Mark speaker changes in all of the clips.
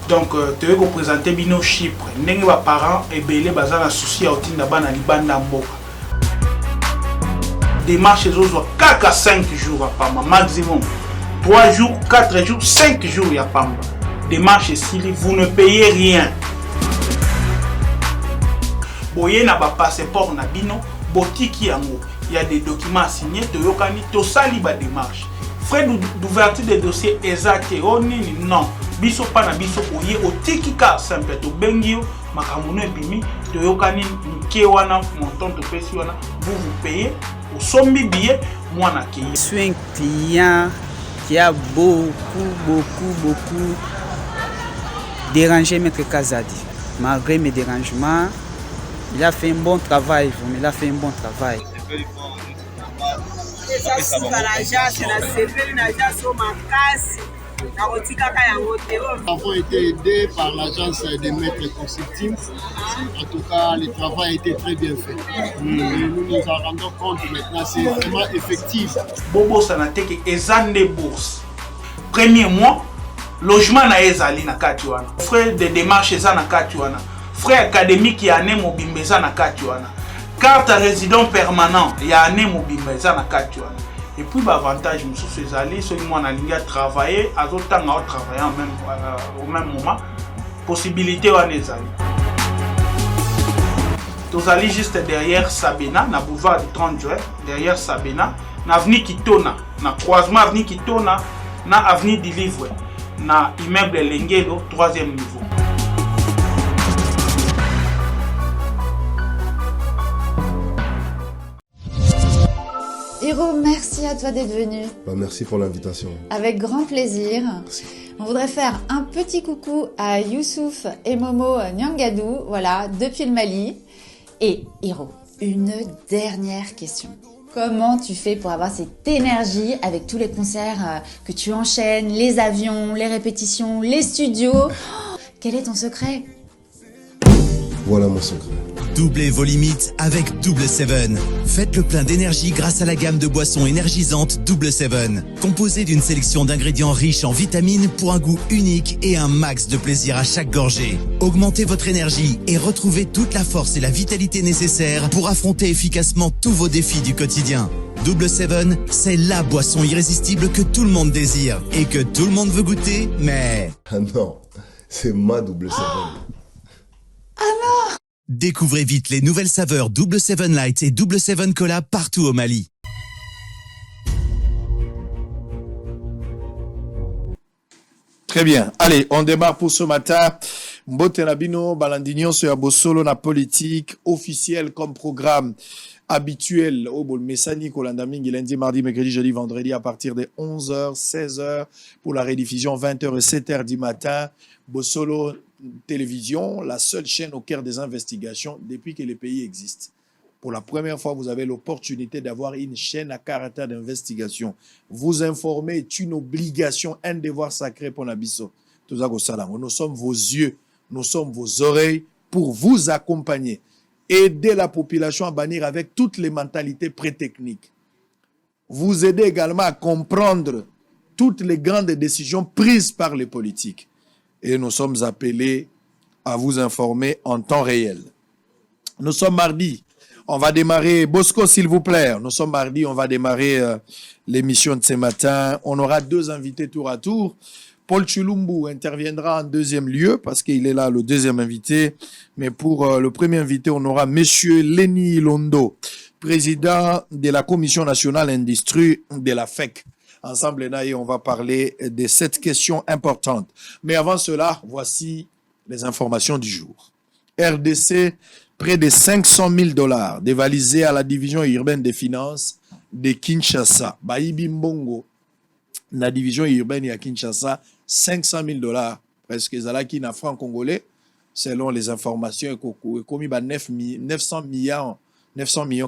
Speaker 1: Donc, tu veux présenter bino Chypre. N'engue ba parents et belé bazar un souci à otinda bana libanda mboka. Démarche les autres 4 à 5 jours à Pamba, maximum. 3 jours, 4 jours, 5 jours à Pamba. Démarche ici, vous ne payez rien. Boye na ba passeport na bino, botiki yango. Il y a des documents à signer, to yokani to sali ba démarche. Frais d'ouverture des dossiers exacts, non. Biso pa na biso oye otiki ka simple to bengio makamuno ebimi to yokani nke wana montant to pesi wana vous payez au sombi billet moi na ki.
Speaker 2: Je suis un client qui a beaucoup dérangé Maître Kazadi. Malgré mes dérangements, il a fait un bon travail, il a fait un bon travail.
Speaker 3: Nous avons été aidés par l'agence des maîtres consulting. En tout cas, le travail a été très bien fait. Et nous nous en rendons compte maintenant, c'est vraiment effectif.
Speaker 1: Bobo Sanateke ezande bourse. Premier mois, logement na ezali na katiwana. Frais de démarche eza na katiwana. Frais académique ya ane mobimbe eza na katiwana. Carte résident permanent ya ane mobimbe eza na katiwana. Et puis l'avantage, monsieur Césali, celui qui a travaillé, à d'autres temps, à travailler au même moment, possibilité à Nezali. Nous allons juste derrière Sabena, na boulevard du 30 juin, derrière Sabena, na avenue Kitona, na croisement avenue Kitona, na avenue du Livre, na immeuble Lengelo, 3e niveau.
Speaker 4: Hiro, merci à toi d'être venu.
Speaker 5: Merci pour l'invitation.
Speaker 4: Avec grand plaisir.
Speaker 5: Merci.
Speaker 4: On voudrait faire un petit coucou à Youssouf et Momo Nyangadou, voilà, depuis le Mali. Et Hiro, une dernière question. Comment tu fais pour avoir cette énergie avec tous les concerts que tu enchaînes, les avions, les répétitions, les studios? Quel est ton secret?
Speaker 5: Voilà mon secret.
Speaker 6: Doublez vos limites avec Double 7. Faites le plein d'énergie grâce à la gamme de boissons énergisantes Double 7. Composée d'une sélection d'ingrédients riches en vitamines pour un goût unique et un max de plaisir à chaque gorgée. Augmentez votre énergie et retrouvez toute la force et la vitalité nécessaires pour affronter efficacement tous vos défis du quotidien. Double 7, c'est la boisson irrésistible que tout le monde désire et que tout le monde veut goûter, mais...
Speaker 5: Ah non, c'est ma Double 7.
Speaker 4: Ah non!
Speaker 6: Découvrez vite les nouvelles saveurs Double 7 Light et Double 7 Cola partout au Mali.
Speaker 7: Très bien. Allez, on démarre pour ce matin. Mbote Nabino, Balandignon sur Abosolo, la politique officielle comme programme habituel au bol Messani, Kolandaming, lundi, mardi, mercredi, jeudi, vendredi à partir de 11h, 16h pour la rediffusion 20h et 7h du matin. Bosolo Télévision, la seule chaîne au cœur des investigations depuis que le pays existe. Pour la première fois, vous avez l'opportunité d'avoir une chaîne à caractère d'investigation. Vous informer est une obligation, un devoir sacré pour Nabiso. Nous sommes vos yeux, nous sommes vos oreilles pour vous accompagner. Aider la population à bannir avec toutes les mentalités pré-techniques. Vous aider également à comprendre toutes les grandes décisions prises par les politiques. Et nous sommes appelés à vous informer en temps réel. Nous sommes mardi. On va démarrer, Bosco s'il vous plaît. Nous sommes mardi, on va démarrer l'émission de ce matin. On aura 2 invités tour à tour. Paul Chulumbu interviendra en deuxième lieu parce qu'il est là, le deuxième invité. Mais pour le premier invité, on aura Monsieur Lenny Londo, président de la Commission nationale industrie de la FEC. Ensemble, on va parler de cette question importante. Mais avant cela, voici les informations du jour. RDC, près de 500 000 $ dévalisés à la division urbaine des finances de Kinshasa. Baïbi Mbongo, la division urbaine à Kinshasa, 500 000 $, presque Zalaki na franc congolais, selon les informations, commis 900 millions,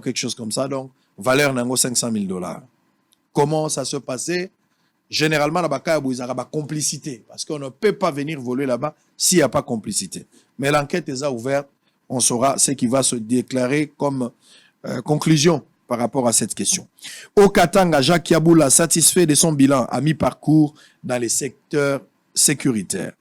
Speaker 7: quelque chose comme ça. Donc, valeur nango 500 000 $. Comment ça se passait? Généralement, là-bas, il y a une complicité. Parce qu'on ne peut pas venir voler là-bas s'il n'y a pas de complicité. Mais l'enquête est ouverte. On saura ce qui va se déclarer comme conclusion par rapport à cette question. Au Katanga, Jacques Yaboula, satisfait de son bilan à mi-parcours dans les secteurs sécuritaires.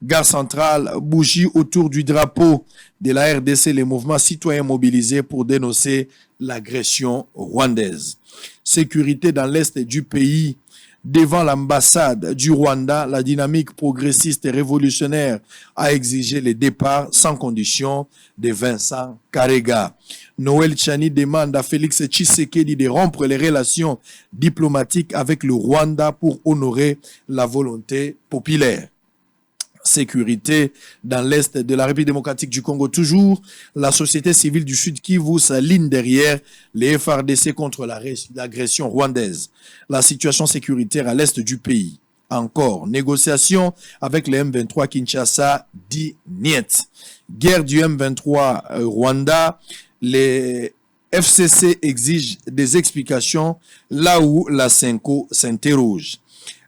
Speaker 7: Gare centrale, bougie autour du drapeau de la RDC, les mouvements citoyens mobilisés pour dénoncer l'agression rwandaise. Sécurité dans l'est du pays. Devant l'ambassade du Rwanda, la dynamique progressiste et révolutionnaire a exigé le départ sans condition de Vincent Karega. Noël Tchani demande à Félix Tshisekedi de rompre les relations diplomatiques avec le Rwanda pour honorer la volonté populaire. Sécurité dans l'est de la République démocratique du Congo toujours. La société civile du Sud Kivu s'aligne derrière les FRDC contre l'agression rwandaise. La situation sécuritaire à l'est du pays. Encore, négociation avec les M23 Kinshasa dit niet. Guerre du M23 Rwanda, les FCC exigent des explications là où la Senko s'interroge.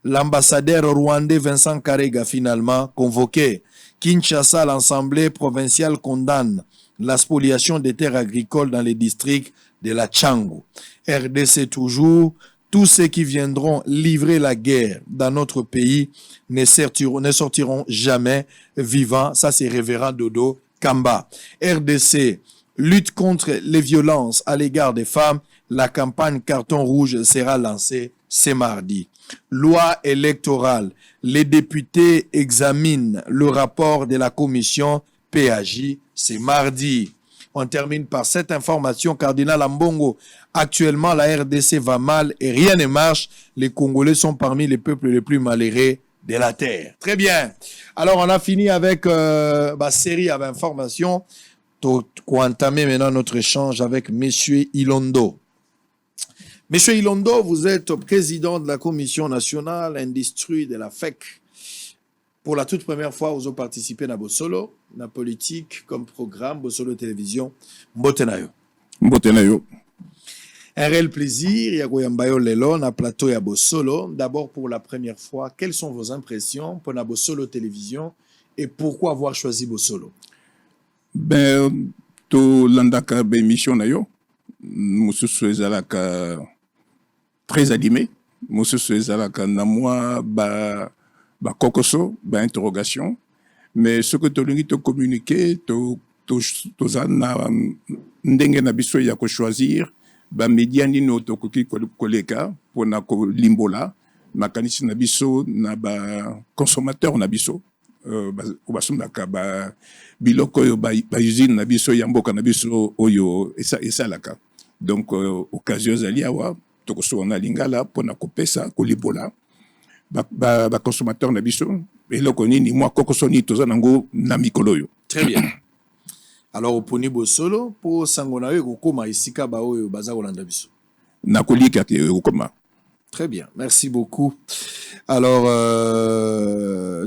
Speaker 7: L'ambassadeur rwandais Vincent Karega finalement convoqué. Kinshasa, l'Assemblée provinciale condamne la spoliation des terres agricoles dans les districts de la Tchango. RDC toujours, tous ceux qui viendront livrer la guerre dans notre pays ne sortiront jamais vivants. Ça, c'est révérend Dodo Kamba. RDC, lutte contre les violences à l'égard des femmes. La campagne Carton Rouge sera lancée ce mardi. Loi électorale. Les députés examinent le rapport de la commission PAJ. C'est mardi. On termine par cette information. Cardinal Ambongo. Actuellement, la RDC va mal et rien ne marche. Les Congolais sont parmi les peuples les plus malheureux de la terre. Très bien. Alors, on a fini avec ma série d'informations. On va entamer maintenant notre échange avec Monsieur Ilondo. Monsieur Ilondo, vous êtes président de la Commission nationale industrie de la FEC. Pour la toute première fois, vous avez participé à Bossolo, la politique comme programme, Bossolo Télévision, Mbotenayo.
Speaker 8: Mbotenayo.
Speaker 7: Un réel plaisir, Yagoyambayo Lelo, na plateau ya Bossolo. D'abord, pour la première fois, quelles sont vos impressions pour la Bossolo Télévision et pourquoi avoir choisi Bossolo?
Speaker 8: Ben, to landaka be mission na yo, mususu ezalaka très animé, mususu ezalaka na moi ba kokoso, ba interrogation, mais ce que to lingi to communiquer, to zana ndenge na biso ya ko choisir, ba media nino to koki koleka pona ko limbola, makanisi na biso na ba consommateur na biso. Basumaka ba biloko yo ba usine na biso ya mboka na biso oyo esalaka. Donc occasion zali awa tokoso na lingala pona kopesa kolibola ba consommateur na biso eloko nini moi kokoso ni toza nango na mikolo yo.
Speaker 7: Très bien. Alors oponi Bossolo po sangona yo kokoma isika ba oyo baza kolanda biso.
Speaker 8: Na kolika ke kokoma.
Speaker 7: Très bien, merci beaucoup. Alors,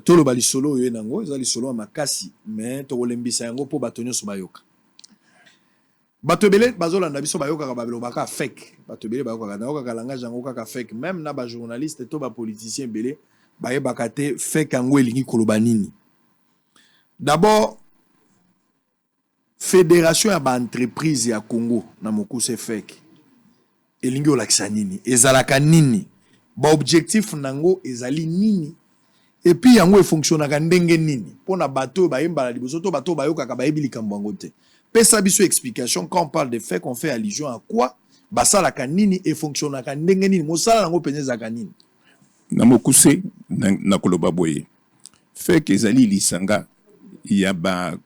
Speaker 7: tout le balisolo est nango, ils ont solo à makasi, mais tout le mbisa yango pour batonyo so bayoka. Batobele bazola na biso bayoka ka babelo baka fake. Batobele bayoka na oka kalanga jango ka fake. Même na ba journaliste to ba politicien belé baye bakate fake yango elingi koloba nini. D'abord, fédération ya ba entreprise ya Congo na mokuse fake. Elingi olakisa nini ezalaka nini ba objectif nango ezali nini et puis yango e fonctionnaka ndenge nini pona bato ba yemba la liboso to bato ba yoka ka ba yebili kambango te pesa biso explication quand on parle de fait qu'on fait allusion à quoi basalaka nini e fonctionnaka ndenge nini mosala nango penyezaka nini
Speaker 8: na mokuse na koloba boye fait que ezali lisanga ya ba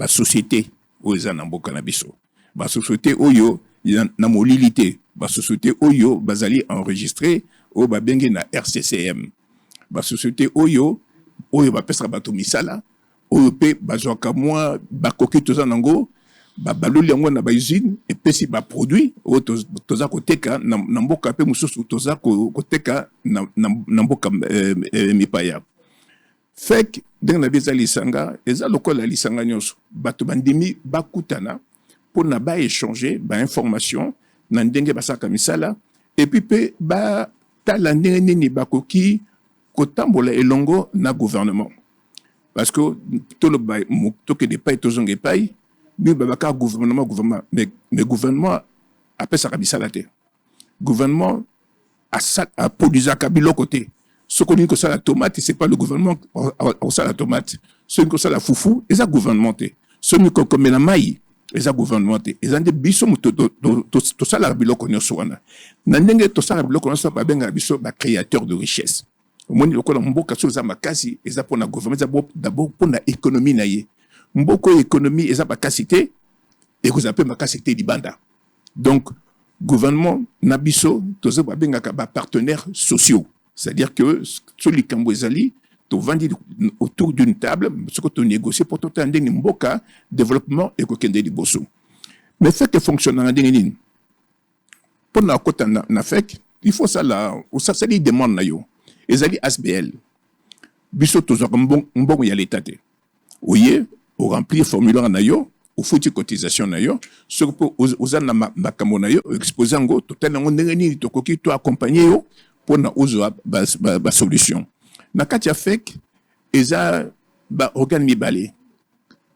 Speaker 8: société oyo na mboka na biso ba société oyo na molilité ba société oyo bazali enregistré o ba bengi na RCCM ba société oyo ba pesa bato misala oyo pe bazwaka mwa ba koki toza nango ba baloli yango na ba usine et pesi ba produit o toza koteka na mboka pe mususu toza koteka na mboka mipaya fek ndenge na biza lisanga eza lokola lisanga nyonso bato bandimi bakutana pour na ba échanger ba information na ndenge basaka misala et puis pe ba tala ndenge nini bakoki kotambola elongo na gouvernement parce que tout le ba toke de pay tozonge pay mais babaka gouvernement mais gouvernement après ça misala te gouvernement a produisaka biloko te Ce qu'on dit que ça la tomate, c'est pas le gouvernement ça la tomate. Ce que ça la foufou, et ça gouvernementé. Ce que comme la maille, et ça gouvernementé. Et ça des bisous to ça la biloko nyoswana. Nandenge to ça la biloko nyoswana ba benga biso ba créateur de richesse. Moni lokola mboka so za makasi, et ça pour la gouvernement d'abord pour la économie naie. Mboko économie et ça ba kasité et vous appelez ma kasité libanda. Donc gouvernement nabiso to ça ba benga ba partenaires sociaux. C'est-à-dire que celui qui est vendre autour d'une table, ce que tu négocies pour tout un mboka développement et kokende di bosso. Mais fait que fonctionne en dingin. Pour na kota na fek, il faut ça là, ou ça c'est demande na yo. Ezali ASBL. Biso toujours bon y a l'état. Oye, au remplir formulaire na yo, au fouti cotisation na yo, ce que aux na makambo na yo, exposer ngo total ngo ndengeni to koki to accompagner yo pour na ozo ba solution. Na kati afek eza ba organe mibale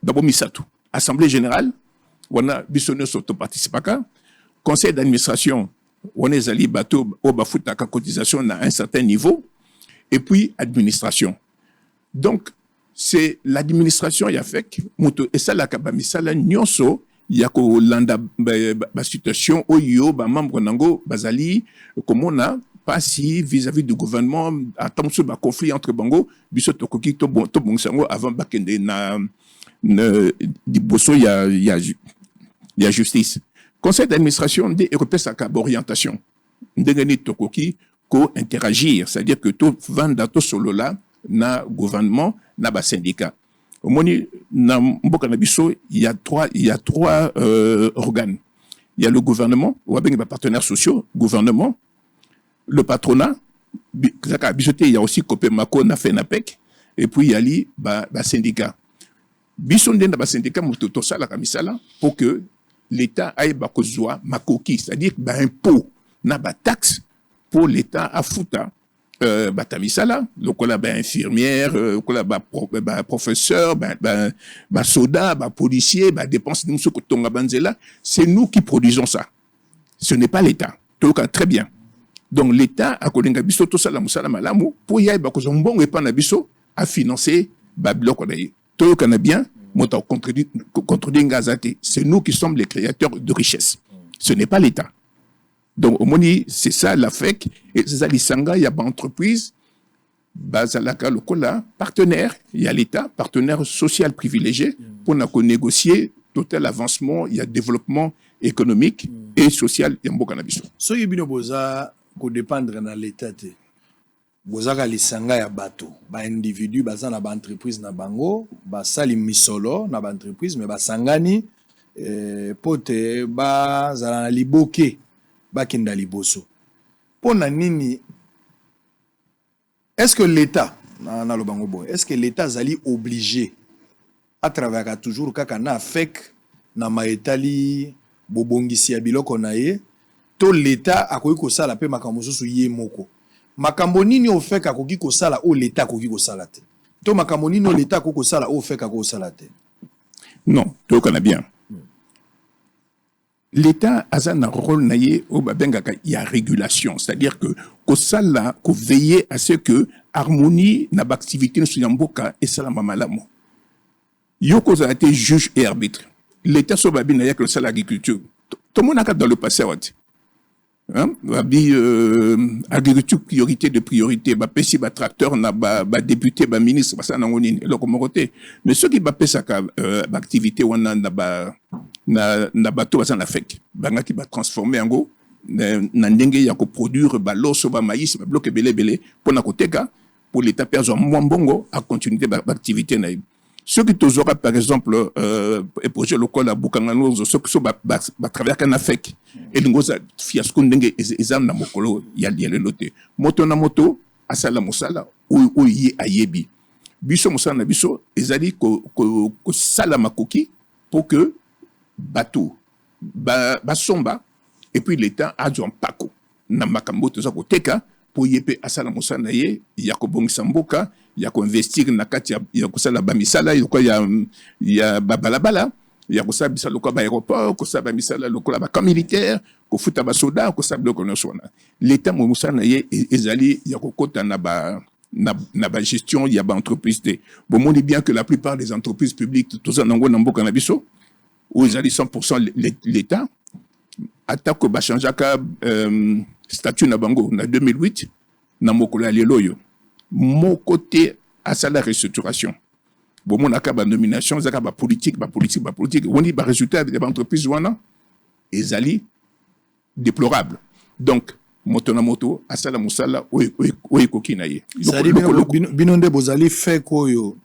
Speaker 8: d'abord misatu assemblée générale wana bisono soto participaka conseil d'administration wana ezali bato o ba futaka cotisation à un certain niveau et puis administration. Donc c'est l'administration ya fek moto et ça la kaba misala nyonso ya ko landa ba situation oyo ba membre nango bazali komona pas si vis-à-vis du gouvernement attend sur un conflit entre bango biso to koki to bon sango avant bakende na di bosso ya justice. Conseil d'administration de européen sa orientation ndengeni to koki ko interagir, c'est-à-dire que to vanda to solo là na gouvernement na ba syndicat. Au moni na mboka na biso il y a trois organes. Il y a le gouvernement ou avec les partenaires sociaux, gouvernement, le patronat, il y a aussi Copemako, na FENAPEC, et puis il y a les syndicats. Bisonde na syndicat mutoto sala kamisala pour que l'État aille bakozwa makoki, c'est-à-dire impôt na ba taxe pour l'État à fouta batamisala, lokola infirmière, lokola professeur, soda, policier, dépenses de nous tonga banzela, c'est nous qui produisons ça. Ce n'est pas l'État. Très bien. Donc l'État a kolinga biso to sala musala malamu pour y ba ko zombongo epa na biso à financer ba bloc na yi. To kana bien mota contredire ngazate. C'est nous qui sommes les créateurs de richesse. Ce n'est pas l'État. Donc au moni c'est ça la FEC et ça lisanga il y a ba entreprise bazalaka lokola partenaire, il y a l'État partenaire social privilégié pour na ko négocier total avancement, il y a développement économique et social ya mboka na biso.
Speaker 7: So yebino boza ko dépendre na l'état te bozaka lisanga ya bato ba individu baza na ba entreprise na bango ba sali misolo na ba entreprise mais basangani pote ba zala na liboke ba kenda liboso pona nini est-ce que l'état na lo bango boy est-ce que l'état zali obligé à travers toujours kaka na fek na maetali bobongisi ya biloko na ye to l'État akoki kosala pe makambo mosusu ye moko makambo nini ofek akoki kosala o l'État akoki kosala te to makambo nini o l'État akoki kosala o ofek akoki kosala te.
Speaker 8: Non, to kana bien. L'État a un rôle naie au babengaka il y a régulation, c'est-à-dire que kosala ko veiller à ce que harmonie na activité sur yamboka et salama malamu. Yoko a été juge et arbitre. L'État so babina ya que le l'agriculture. Tout le monde a dans le passé hein agriculture priorité de priorité ba pesi ba tracteur na ba député ba ministre ba ça na ngoni lokomoroté mais ceux qui ba pesa ka activité wana na bato ba ça na fek banga qui ba transformer ngo na ndenge ya ko produire ba loso ba maïs ba bloc belé pour na koteka pour l'État perdre moins bongo à continuer ba activité na. Ceux qui t'aura par exemple et projet local à Bukangano, ceux qui sont travers un affect et nous avons fiasco n'engue exam na mokolo y'a le loté moto na moto asala musala ou y ayebi biso musala na biso ezali ko sala makoki pour que bateau somba et puis l'État a dû en pako na makambo to za ko teka pour yépe asala musala ye ya ko bongisa mboka ya ko investir na kati ya ko sala ba misala ya balabala ya ko sala bisala ko ba aéroport ko sala ba misala ko ba camp militaire ko futa ba soda ko sala ko no sona l'État mo musala ye ezali ya ko kota na ba na ba gestion il y a ba entreprise te bon on dit bien que la plupart des entreprises publiques tout ça nango nambo cannabis où ils allaient 100% l'état attaque ba changeaka statut na bango na 2008 na mokola lelo yo mon côté à ça la restructuration bon mon aka ba nomination zaka ba politique on dit ba résultat des entreprises wana ezali déplorable donc moto na moto asala musala oyo kokina ye
Speaker 7: c'est-à-dire binonde bozali fait koyo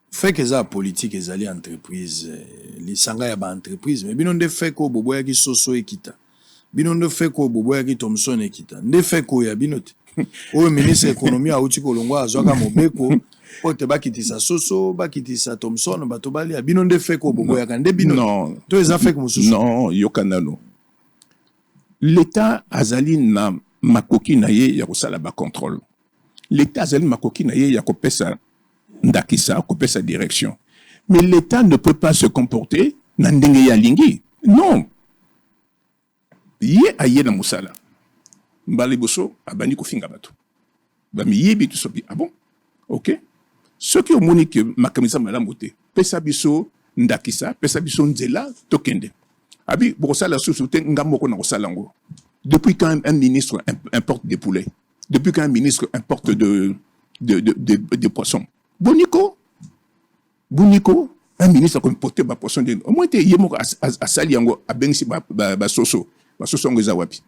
Speaker 7: fait que ça politique ezali entreprise lisanga ya ba entreprise mais binonde fait ko boboya ki soso ekita binonde fait ko boboya ki Thomson ekita nde fait ko ya binote oyo ministre économie auti kolongwa azwaka mobeko ote bakitisa soso bakitisa Thomson bato bali ya binonde fait ko boboya ka nde binote
Speaker 8: non
Speaker 7: to eza fait ko mususu
Speaker 8: non yokanano l'État azali na makoki na ye ya kosala ba contrôle. L'État azali makoki na ye ya kopesa ndakisa, kopesa direction. Mais l'État ne peut pas se comporter na ndenge ya lingi. Non. Ye aye na musala. Mbali boso abani kofinga bato. Ba mi yebi tout sobi. Ah bon? OK. Ceux qui ont moni que makamisa malamote. Pesa biso ndakisa, pesa biso nzela tokende. Abi, la société depuis quand un ministre importe des poulets, depuis quand un ministre importe des poissons, Boniko, un ministre a importé des poissons, au moins il y a Saliango, à Bengsi Soso, Zawapi,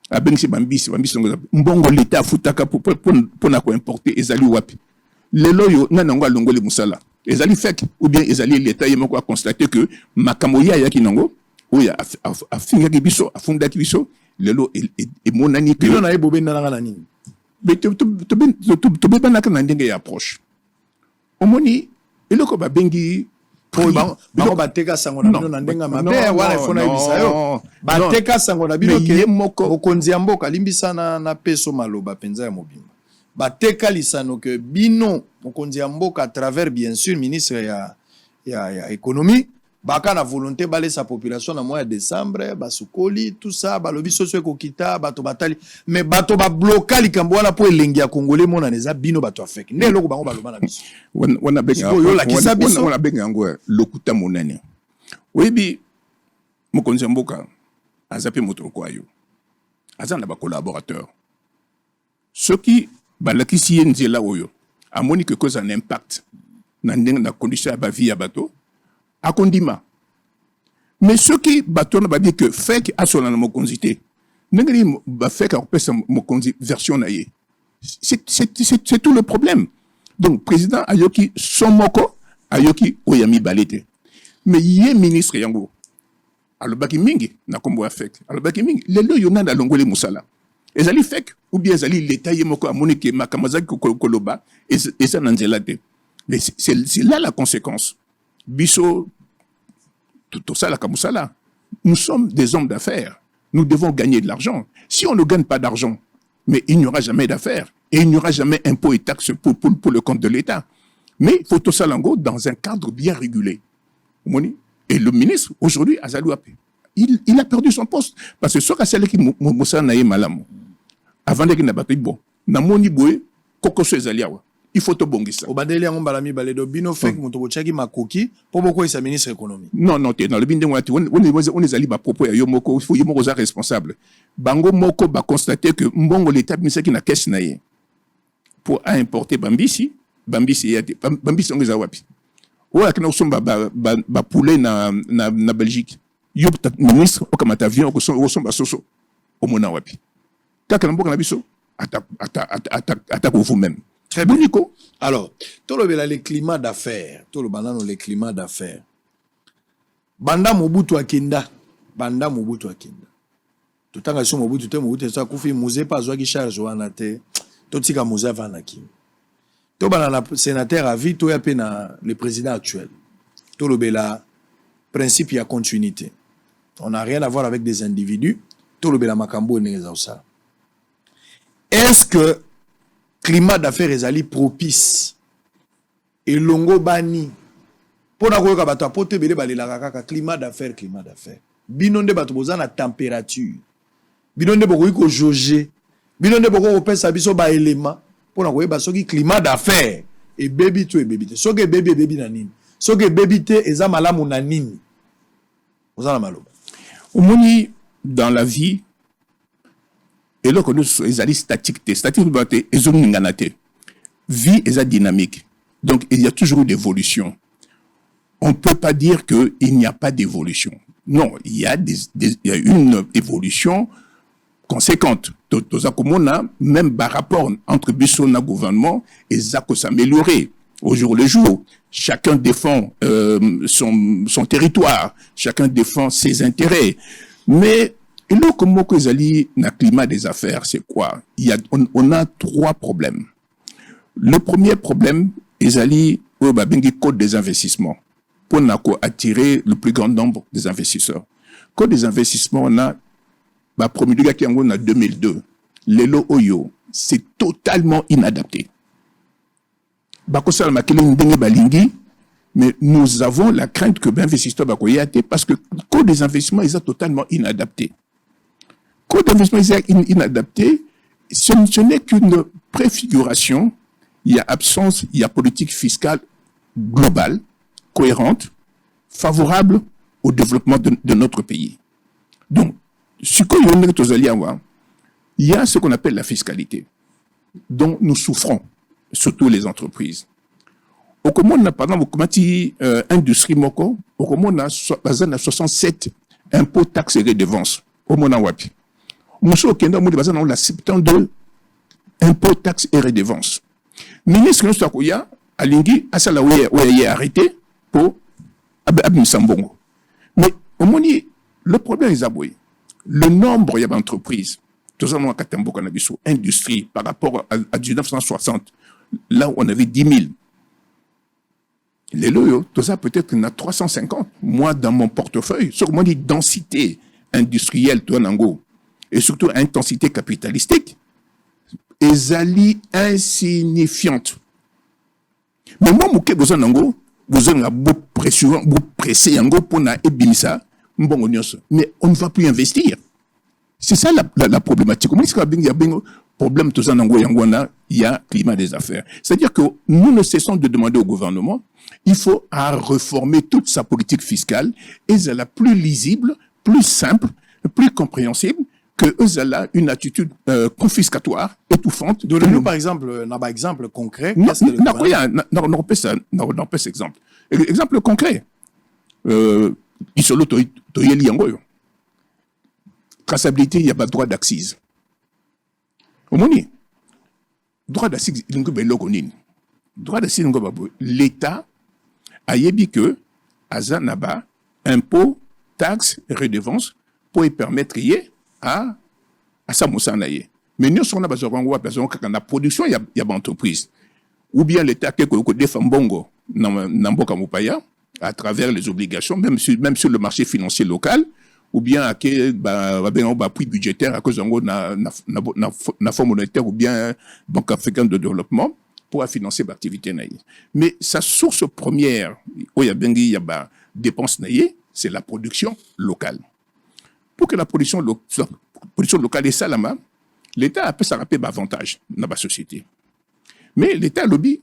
Speaker 8: à Bengsi Bambis, Mbongo l'État Futaka pour importer Ezali Wapi. Les loyaux, nananga longo les moussala. Ezali fake, ou bien Ezali l'État, il a constaté que Makamoya Yakinango, oui, a finga kibiso, a funda kibiso, lelo et mon ami que
Speaker 7: l'on a eu bobé dans la ligne.
Speaker 8: Mais tu peux pas n'attendre approche. Au moni, et le koba bengi.
Speaker 7: Bateka sangona bino na ndenga mabe wala fona ibisa yo bateka sangona bino ke okonzi ya mboka limbisa na peso maloba penza ya mobimba bateka lisano ke bino okonzi ya mboka à travers bien sûr ministre ya économie baka na volonté balé sa population na mois de décembre basukoli tout ça balobi soso ekokita bato batali mais bato ba bloquer likambo wana po elengi ya congolais mona neza bino bato afek nde loko bango baloba na biso
Speaker 8: wana benga wana benga ngo lokuta monene oyebi mokonzi mboka azape moto kwayo azana ba collaborateur ceux qui balakisi nzela oyo amoni que cause un impact na ndenge na condition ya ba vie ya bato akondima. Mais ceux qui battent va dire que fait a son mokonzité. N'engari ba fait ka pesa mokonzi version naie. C'est tout le problème. Donc président ayoki son moko ayoki oyami balete. Mais yé ministre yango alobaki mingi na kombo affect. Alobaki mingi lelo yona na longole musala. Ezali fake ou bien ezali l'état yé moko amoni ke makamazaki koloba et ça nanzela te. Mais c'est là la conséquence. Biso, tout ça, la Kamoussala. Nous sommes des hommes d'affaires. Nous devons gagner de l'argent. Si on ne gagne pas d'argent, mais il n'y aura jamais d'affaires. Et il n'y aura jamais impôts et taxes pour le compte de l'État. Mais il faut tout ça dans un cadre bien régulé. Et le ministre, aujourd'hui, Azalouape, il a perdu son poste. Parce que ce que c'est qui Moussa Naye Malam, avant qu'il n'a pas dit bon, Namoni Boué, Kokoso Ezaliawa. Il faut te bongisa.
Speaker 7: Obadeli yango balami baledo bino fake moto bochaki makoki po boko isa ministre économie.
Speaker 8: Non le binde ngati on les ali ba propos ya yomoko il faut yomoko za responsable. Bango moko ba constater que mbongo l'état ministre qui na caisse na ye pour importer bambisi yate bambisi ngeza wapi. Oya kana usomba ba poulet na Belgique. Yo ministre okamata avion osomba soso omona wapi. Kaka mboka na biso attaque vous-même.
Speaker 7: Très bien. Nico. Alors, tout le climat d'affaires, tout le banano le climat d'affaires. Banda Mobutu Akinda. Tout le temps Mobutu ça koufi musée pas zoa qui charge wana te. Tout tika musée vanaki. Tout banana sénateur a vie tout ya pena le président actuel. Tout le bela principe ya continuité. On n'a rien à voir avec des individus. Tout le bela makambo neza ça. Est-ce que climat d'affaires ezali propice et longo bani pona koyoka bato apote bele balelaka kaka climat d'affaires binonde bato boza na température binonde bokoki ko jauger binonde bokoki kopesa biso ba élément pour na koyeba soki climat d'affaires et baby to et baby te soki baby na nini soki baby te eza malamu na nini ozana maloba
Speaker 8: omoni dans la vie et là qu'on est statique vie est dynamique donc il y a toujours une évolution. On ne peut pas dire qu'il n'y a pas d'évolution. Non, il y a une évolution conséquente. Même par rapport entre Bissot et le gouvernement, et ça peut s'améliorer au jour le jour. Chacun défend son territoire, chacun défend ses intérêts. Mais là, comment que Zali na climat des affaires, c'est quoi? On a 3 problèmes. Le premier problème, Zali au code des investissements pour attirer le plus grand nombre des investisseurs. Code des investissements, on a promulgué en 2002. Lelo Oyo, c'est totalement inadapté. Mais nous avons la crainte que l'investisseur parce que le code des investissements est totalement inadapté. Le code d'investissement est inadapté, ce n'est qu'une préfiguration. Il y a absence, il y a politique fiscale globale, cohérente, favorable au développement de notre pays. Donc, il y a ce qu'on appelle la fiscalité, dont nous souffrons, surtout les entreprises. Au Comore, par exemple, industrie moko, au Comore, on a 67 impôts, taxes et redevances. Au Mona Wapi. Monsieur Okenda, on a 72 impôts, taxes et redevances. Ministre Nsoakoya, Alingi, Asala Ouye arrêté pour Abim Sambongo. Mais au moins, le problème est aboué. Le nombre d'entreprises, tout ça, industrie, par rapport à 1960, là où on avait 10 000. Les loyaux, tout ça peut-être qu'il y en a 350. Moi, dans mon portefeuille, sur moi, dit densité industrielle, et surtout intensité capitalistique, ezali insignifiante. Mais moi, vous avez pression, vous pressez yango pour na ebimisa, mais on ne va plus investir. C'est ça la problématique. Comment est-ce qu'il y a un problème tout ça il y a climat des affaires. C'est-à-dire que nous ne cessons de demander au gouvernement, il faut réformer toute sa politique fiscale et elle est plus lisible, plus simple, plus compréhensible que eux ont une attitude confiscatoire, étouffante.
Speaker 7: Donnez-nous par exemple un exemple concret.
Speaker 8: Non, pas cet exemple. Exemple concret. Traçabilité, il n'y a pas de droit d'accise. Au moins, droit d'accise, droit d'accise, l'État a dit que Azanaba, impôts, taxes, redevances, pour y permettre à sa moussanaye. Mais nous sommes dans la production, il y a une entreprise. Ou bien l'État qui défend Bongo, à travers les obligations, même sur le marché financier local, ou bien à appui budgétaire à cause d'un fonds monétaire ou bien Banque africaine de développement pour financer l'activité. Mais sa source première, où il y a dépenses, c'est la production locale. Pour que la production locale est salama, l'État a pu s'arrêter d'avantage dans la société. Mais l'État lobby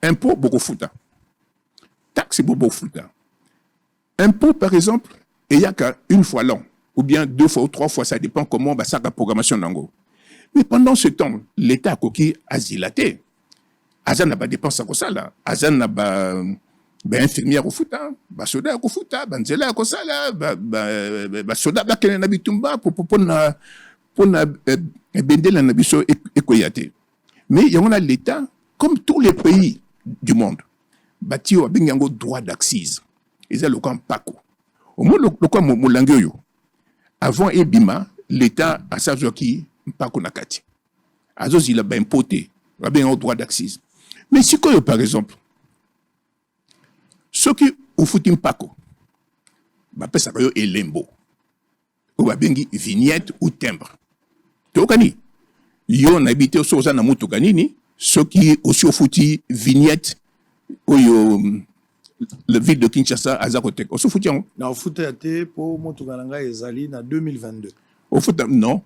Speaker 8: impôt beaucoup fouta. Taxe beaucoup fouta. Impôt, par exemple, il y a qu'une fois l'an, ou bien 2 fois ou 3 fois, ça dépend comment va ça la programmation d'ango. Mais pendant ce temps, l'État a coquille asilaté. Azan n'a pas dépensé comme ça là. Azan n'a pas infirmière au fouta, soda au fouta, banzela au ça là, soda ba kene na bitumba pour na bendela na biso ekoyate. Mais il y a l'État comme tous les pays du monde. Bati o bingango droit d'accise. Ils ont le camp Paco. Au moins le camp Moulangyo. Avant Ebima, l'État a sa joki Paco Nakati. Azos il a bien impoté, a bien droit d'accise. Mais si quoi par exemple, ceux qui ont foutu Paco, bah ça va y lembo. Ou va bien vignette ou timbre. Tokani. Yo n'habité au soza na mutukanini, ceux qui aussi ont foutu vignette ou le ville de Kinshasa à Zakotek. Au foutu
Speaker 7: na foutu pour mutukananga ezali na 2022.
Speaker 8: au foot non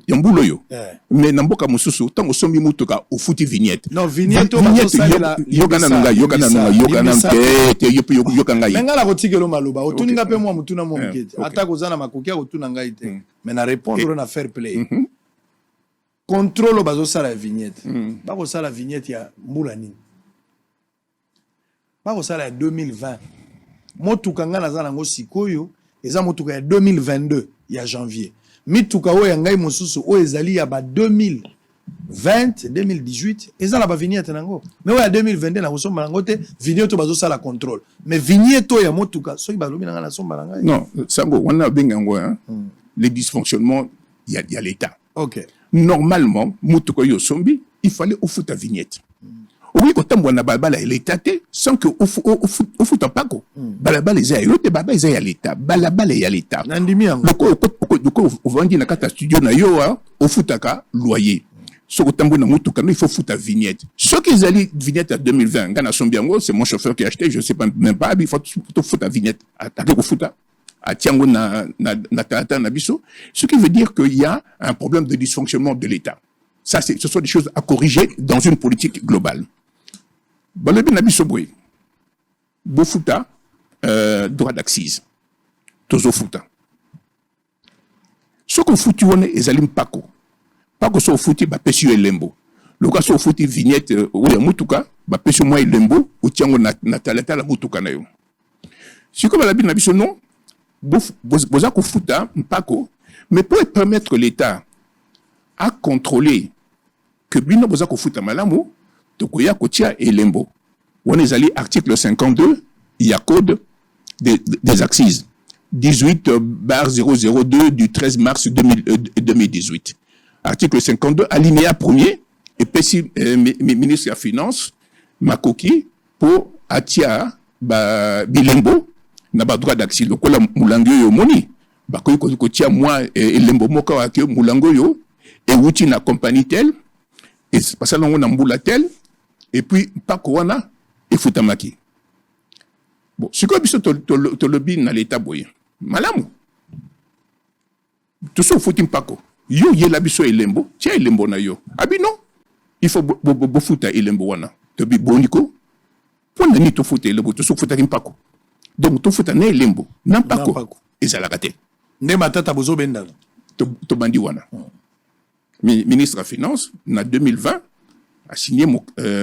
Speaker 8: yambulo yo mais namboka mususu tango sombi mutuka au foot vignette
Speaker 7: non vignette
Speaker 8: yokana
Speaker 7: menga la kotikelo maloba otuninga pe mwa mutuna mo mukete ata kozana makoki otuna ngai te mais na répondre na fair play contrôle bazo sala vignette bako sala vignette ya mbula nini bako sala ya 2020 motuka nga nazana ngo sikoyo eza motuka ya 2022 ya janvier mituka oyo ngai mosusu oyo ezali ya ba 2020 2018 eza na ba vignette nango mais oyo ya 2022 na kosomba nango te vignette bazo sala contrôle mais vignette oyo ya motuka soki balobi nanga na somba nanga
Speaker 8: non sango wana benga ngo les dysfonctionnements il y a l'état.
Speaker 7: OK.
Speaker 8: Normalement motuka yo sombi il fallait au foot à vignette. Oui, quand on a balabala l'état sans que au foot pas ko balabala les ayo te baba les ayo l'état balabala ya l'état
Speaker 7: nandimi yango
Speaker 8: donc au vandi na kata studio na yo au footaka loyer so ko tambo na mutuka il faut foot à vignette ce qu'ils allaient vignette à 2020 ngana sombiango c'est mon chauffeur qui a acheté je sais pas même pas il faut foot à vignette à ko foot à tiango na tata na biso ce qui veut dire qu'il y a un problème de dysfonctionnement de l'état ça ce sont des choses à corriger dans une politique globale. Balobi na biso boy bofuta droit d'accise tozo futa soko futi wona ezali mpako so futi ba pesi elembo loka so futi vignette oya mutuka ba pesi moi elembo utiango na talata la mutuka na yo siko balobi na biso non boza ko futa mpako mais pour permettre l'état à contrôler que bino boza ko futa malamu tokoya kotia elembo on est allé article 52 il y a code des axes 18/002 du 13 mars 2018 article 52 alinéa 1er et pesi ministre de la finance makoki pour atia ba bilembo na ba droit d'accès lokola mulango yo moni ba ko tia moi elembo moka wa ke mulango yo et wuti na compagnie tel et parce que on a mbula tel et puis pas corona et futamaki bon ce que biso to lobby na l'état boye malamu tout ça futim pako yo yela biso elembo tia elembo na yo abi non il faut bo futa elembo wana to bi boniko pona ni to futa elembo to so futa kimpako donc to futa na elembo na pako ezala kate
Speaker 7: nde matata bozo benda
Speaker 8: to bandi wana ministre de la finance na 2020 a signé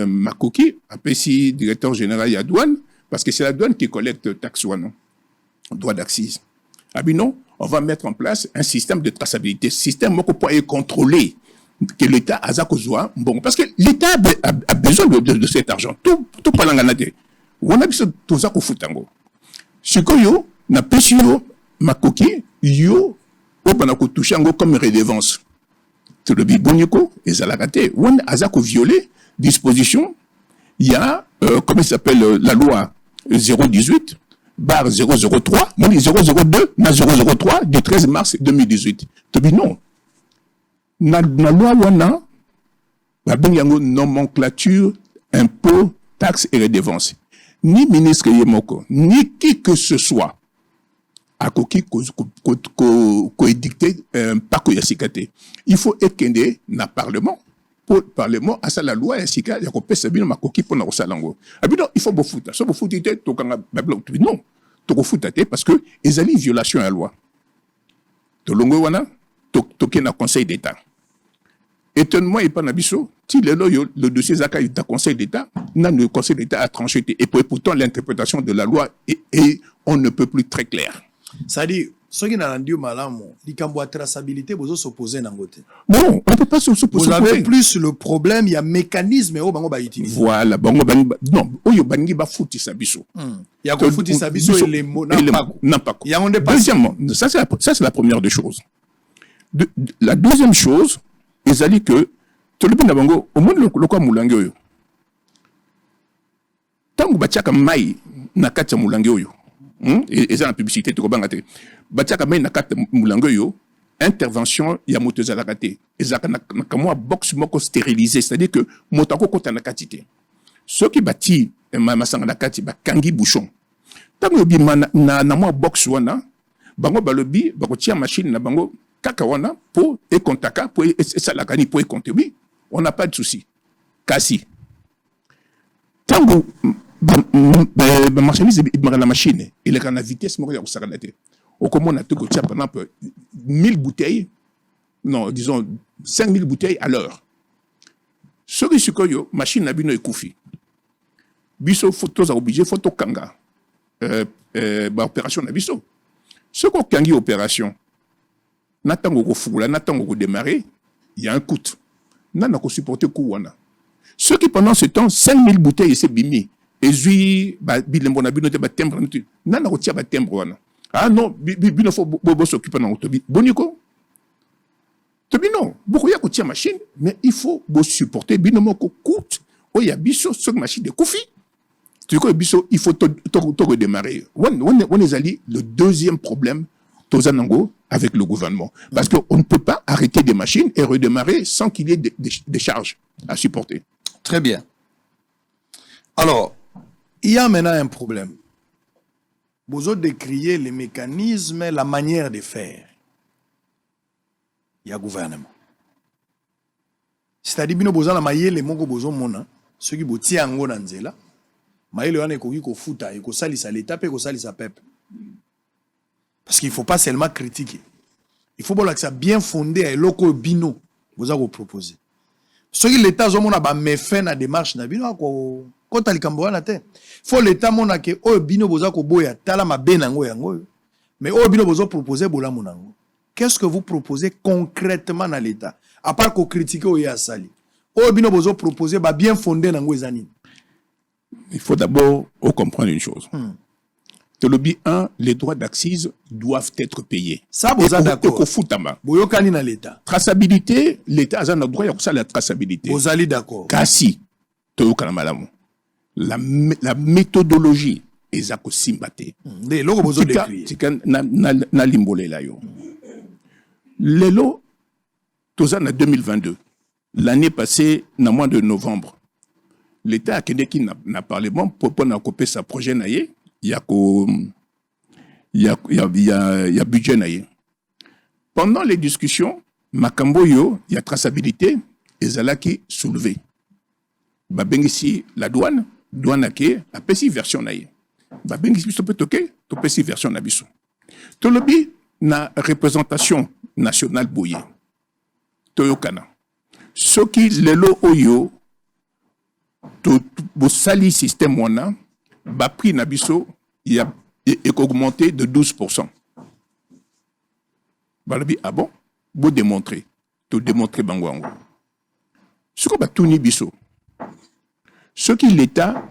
Speaker 8: Makoki, APC, directeur général de la douane, parce que c'est la douane qui collecte taxe ou non, droit d'accise. Ah bien non, on va mettre en place un système de traçabilité, système qui peut contrôler que l'État a besoin, bon, parce que l'État a besoin de cet argent. Tout pas l'enganade. On a besoin de tout ça qu'on fout en gros. Ce que yo, na PCO, Makoki, yo, on a touché en gros comme redevance. Le biboniko et zalagate on a violé disposition il y a comment il s'appelle la loi 018/003 002 na 003 du 13 mars 2018 to bi non na loi wana ba benyango nomenclature impôt taxe et redevance ni ministre yemoko ni qui que ce soit à koki ko édicté pas ko yasikate il faut ekende na parlement pour parlement à ça la loi yasika ya ko pesa bino makoki pour na ko salango abino il faut bofuta so bofuti te to kanga bablo non to ko futa te parce que ezali violation à la loi to longo wana to kena conseil d'état étonnement et pas na biso si le dossier zaka est à conseil d'état le conseil d'état a tranché et pourtant l'interprétation de la loi est on ne peut plus très clair.
Speaker 7: Ça dit, ce qui n'a rendu malamu, la traçabilité, vous s'opposez à côté.
Speaker 8: Non, on ne peut pas s'opposer.
Speaker 7: Vous avez plus le problème, il y a un mécanisme et on va utiliser.
Speaker 8: Voilà, non, oyo bangi ba fouti sabiso.
Speaker 7: Il y a ko fouti sabiso et les mots
Speaker 8: n'a pas.
Speaker 7: Il y a on dépasse.
Speaker 8: Deuxièmement, ça c'est la première des choses. La deuxième chose, ezali que to le bin bango au monde le kwa mulange oyo. Tangu batiaka mai na kati ya mulange oyo. Et ça la publicité to bangate batiaka mai na kati mulango yo intervention ya moteuse la kate ezaka na kamwa box moko stérilisé c'est-à-dire que motako kota na katité ceux qui bati masanga na kati ba kangi bouchon tango bi na moi box wana bango balobi bakotia machine na bango Kakawana, pour et contaka, pour et salakani, pour et contribuer. On n'a pas de souci. Kasi. Tango, la marchandise, la machine, il est à la vitesse, il est à la vitesse. Au comment on a tout, par exemple, 1000 bouteilles, non, disons 5000 bouteilles à l'heure. Ce qui est que machine n'a pas koufi. Biso photos obligé photo kanga. Opération na biso. Ce qu'on kangi opération. N'attend ko fula, n'attend ko démarrer, il y a un coût. N'a ko supporter coût wana. Ceux qui pendant ce temps 5000 bouteilles c'est bimi. Et zui ba bilembo na bino te ba timbre na tu. N'a ko tia ba timbre wana. Ah non, bino faut bobo s'occuper na autobi. Boniko. Tobino, beaucoup ya ko tia machine, mais il faut supporter bino moko coûte. Oh ya biso sur machine de koufi. Tu vois, il faut tout redémarrer. On est allé le deuxième problème avec le gouvernement. Parce qu'on ne peut pas arrêter des machines et redémarrer sans qu'il y ait des charges à supporter.
Speaker 7: Très bien. Alors, il y a maintenant un problème. Vous avez décrié les mécanismes, la manière de faire. Il y a gouvernement. C'est-à-dire que vous avez les mots ceux qui vous tiennent en haut dans là. Maïle wana ekoki kofuta ekosalisa l'état pe ekosalisa peuple. Parce qu'il ne faut pas seulement critiquer. Il faut que ça bien fondé à eloko bino vous avez proposé. Ce qui l'état zomona ba méfait na démarche na bino ko kota likambo wana te. Faut l'état mona ke o bino boza ko boya tala mabe nango yango. Mais o bino bozo proposer bola monango. Qu'est-ce que vous proposez concrètement dans l'état à part ko critiquer o ya sali. O bino bozo proposer ba bien fondé nango ezani.
Speaker 8: Il faut d'abord comprendre une chose. Le lobby 1, les droits d'accise doivent être payés.
Speaker 7: Ça, vous êtes d'accord.
Speaker 8: Traçabilité, l'État a le droit à la traçabilité.
Speaker 7: Vous êtes d'accord.
Speaker 8: Kasi, la méthodologie est à simbate. Na limbole la yo. Lelo, toza na 2022. L'année passée, na mois de novembre. L'État a qui n'a parlement pour couper sa projet naïe, il y a budget naïe. Pendant les discussions, Makamboyo, il y a traçabilité, et Zalaki soulevé. Babengisi la douane a pessi version naïe. Babengisi to petoke, to pessi version nabiso. Tolobi na représentation nationale bouillé. Toyokana. Ce qui lelo oyo le sali système wana ba prix nabiso il a augmenté de 12%. Balabi ah bon, vous démontrer, to démontrer bangwango. Ce que ba tuni biso. Ce qui l'état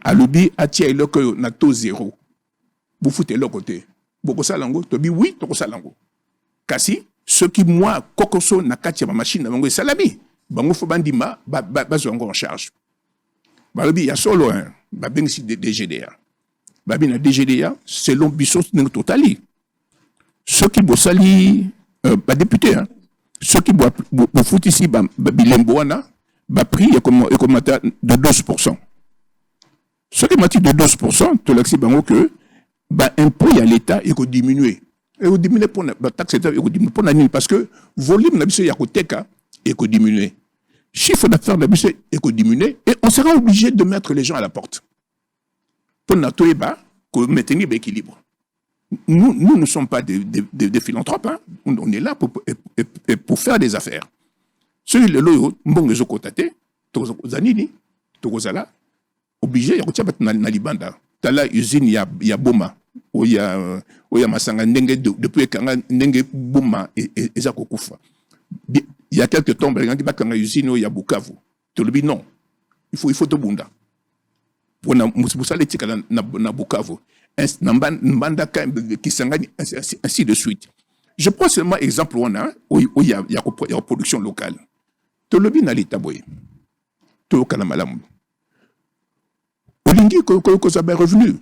Speaker 8: a lobi atia eloko na to zéro. Vous foutez le côté. Boko salango, to bi oui, to salango. Kasi ce qui moi kokoso na katia ma machine na bango salabi. Bango fo bandima bazongo en charge. Balobi ya solo un babengisi de DGDA. Babina DGDA selon bisos ning totali. Ceux qui bossali ba député hein. Ceux qui bo fout ici bilembo wana ba prix et comme de 12%. Ceux qui mati de 12%, to l'axi bango que ba impôt à l'état et ko diminuer. Et ko diminuer pour la taxe état et ko diminuer pour l'année parce que volume na biso ya ko teka et que diminuer. Chiffre d'affaires de la et que diminuer. Et on sera obligé de mettre les gens à la porte. Pour maintenir l'équilibre. Nous ne sommes pas des philanthropes. Hein. On est là pour faire des affaires. Celui le loyo, mbongezo kotate, tozanini, tozala, obligé, na libanda. Tala usine ya boma. Oya masanga ndenge depuis kanga ndenge boma eza kokufa. Il y a quelques temps, il y a une usine il y a Bukavu. Tu le dis non. Il faut te bunda. Pour ça, les tika na Bukavu. Ainsi de suite. Je prends seulement exemple où il y a une production locale. Tu le dis dans l'état boy. Tu le dis malamu. Olingi ko ça ben revenu.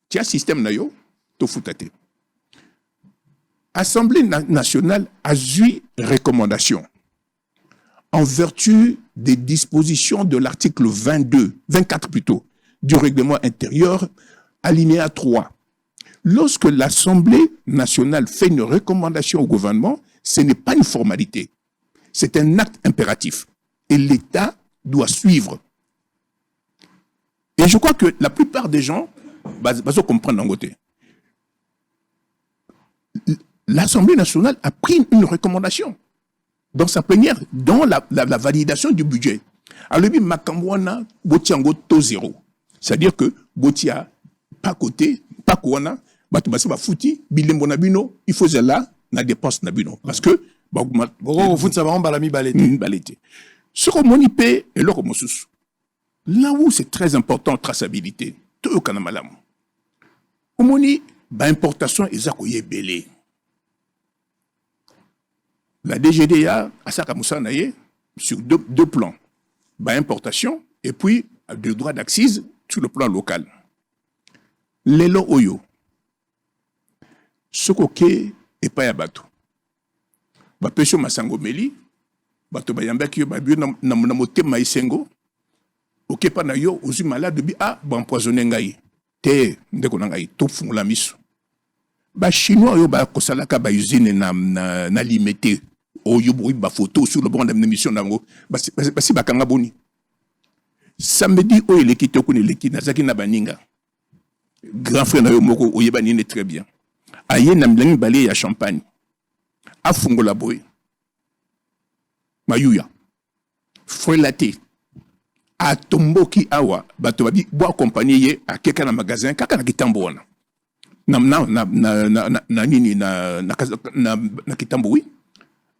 Speaker 8: Tu as système na yo, to futate. Assemblée nationale a eu recommandation en vertu des dispositions de l'article 24 plutôt, du règlement intérieur, alinéa 3. Lorsque l'Assemblée nationale fait une recommandation au gouvernement, ce n'est pas une formalité. C'est un acte impératif. Et l'État doit suivre. Et je crois que la plupart des gens vont comprendre d'un côté. L'Assemblée nationale a pris une recommandation dans sa plénière, dans la validation du budget. Alors, Makambouana, Botiango, to zéro. C'est-à-dire que Botia, pas côté, pas Kouana, Batubasa, Fouti, Bilembo Nabino, il faut là, na dépense Nabino. Parce que, ce qu'on monipé et l'autre moussous. Là où c'est très important, traçabilité, tout au Kanamalam. Au moni, importation, et ça, belé. La DGDA, à Sakamoussa Naye, sur deux plans. Importation, et puis, des droits d'accise sur le plan local. Lelo Oyo. Ce koké et pas à bateau. Bapesho Masango Meli, bateau Bayambaki, Babu Namote Maisengo, ok, pas na yo, aussi malade, bi, empoisonné ngai. Te, ndekonangai, tout fond la miso. Chinois, yo, kosalaka, usine na limité. Oyo, ba photo sur le banc d'émission d'ango. Si bakanga boni. Samedi, oyo, l'équipe, l'équipe, nazaki na baninga. Grand frère na yo, moko, oyo, banine très bien. Aye, namlangi balé ya champagne. Afungo la boy. Mayuya. Frelaté. A tomboki awa. Bato babi, bois compagnie a keka na magasin, kaka na kitambo wana. Na kitambo, oui.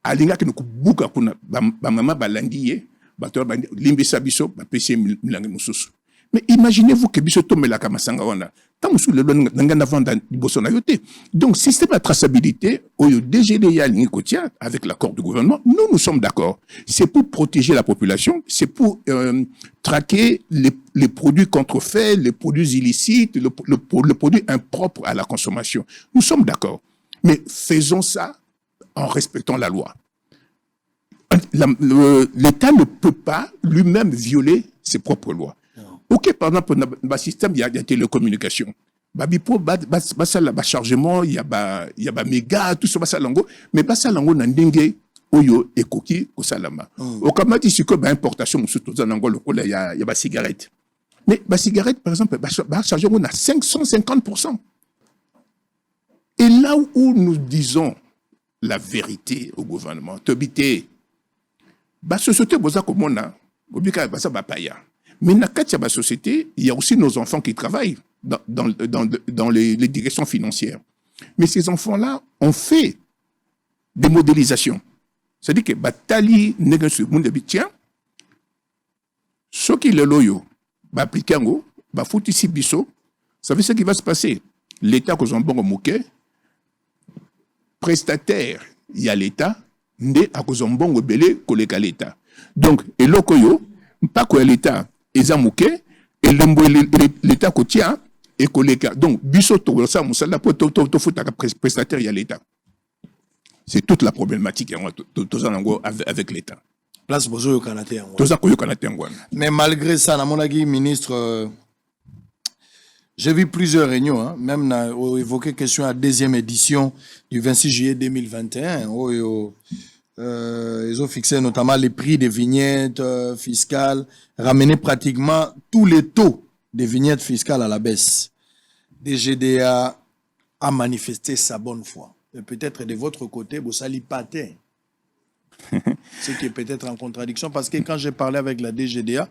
Speaker 8: Alinga ki nukubuka kuna, mama balandiye, bato bandi, limbisa biso, bapese milangi mususu. Mais imaginez-vous que biso tome la kamasanga wana. Tamusu le nangana vanda bosona yote. Donc, système de traçabilité, oyo DGDA Linikotia, avec l'accord du gouvernement, nous sommes d'accord. C'est pour protéger la population, c'est pour traquer les produits contrefaits, les produits illicites, le produit impropre à la consommation. Nous sommes d'accord. Mais faisons ça en respectant la loi. L'État ne peut pas lui-même violer ses propres lois. Ok, par exemple, dans le système, il y a des télécommunications. Bipo, chargement, il y a méga, tout ça, mais basalango nandenge, oyo, et koki, kosalama. Au Kamati, c'est que importation, surtout dans l'Angola, il y a des cigarettes. Mais les cigarettes, par exemple, chargement, on a 550%. Et là où nous disons la vérité au gouvernement, tobité, société, boza comme on a, obika, basa bapaya. Mais dans la société, il y a aussi nos enfants qui travaillent dans les directions financières. Mais ces enfants-là ont fait des modélisations. C'est-à-dire que Batali négocie monde tiens, ce qui le loyo, appliquer en haut, foutu ici biso, ça veut ce qui va se passer. L'État que bon au mouquet, prestataire, il y a l'État, né à cause bon au belé, collègue à l'État. Donc, et l'okoyo, pas que l'État, et l'État côtier et collègue. Donc, biso to ça musala pour to futa prestataire il y a l'État. C'est toute la problématique avec l'État.
Speaker 7: Place bozo yokanate.
Speaker 8: Mais
Speaker 7: malgré ça, na mon avis, ministre, j'ai vu plusieurs réunions, même évoqué question à deuxième édition du 26 juillet 2021. Ils ont fixé notamment les prix des vignettes fiscales, ramené pratiquement tous les taux des vignettes fiscales à la baisse. DGDA a manifesté sa bonne foi. Et peut-être de votre côté, vous sali patin. Ce qui est peut-être en contradiction, parce que quand j'ai parlé avec la DGDA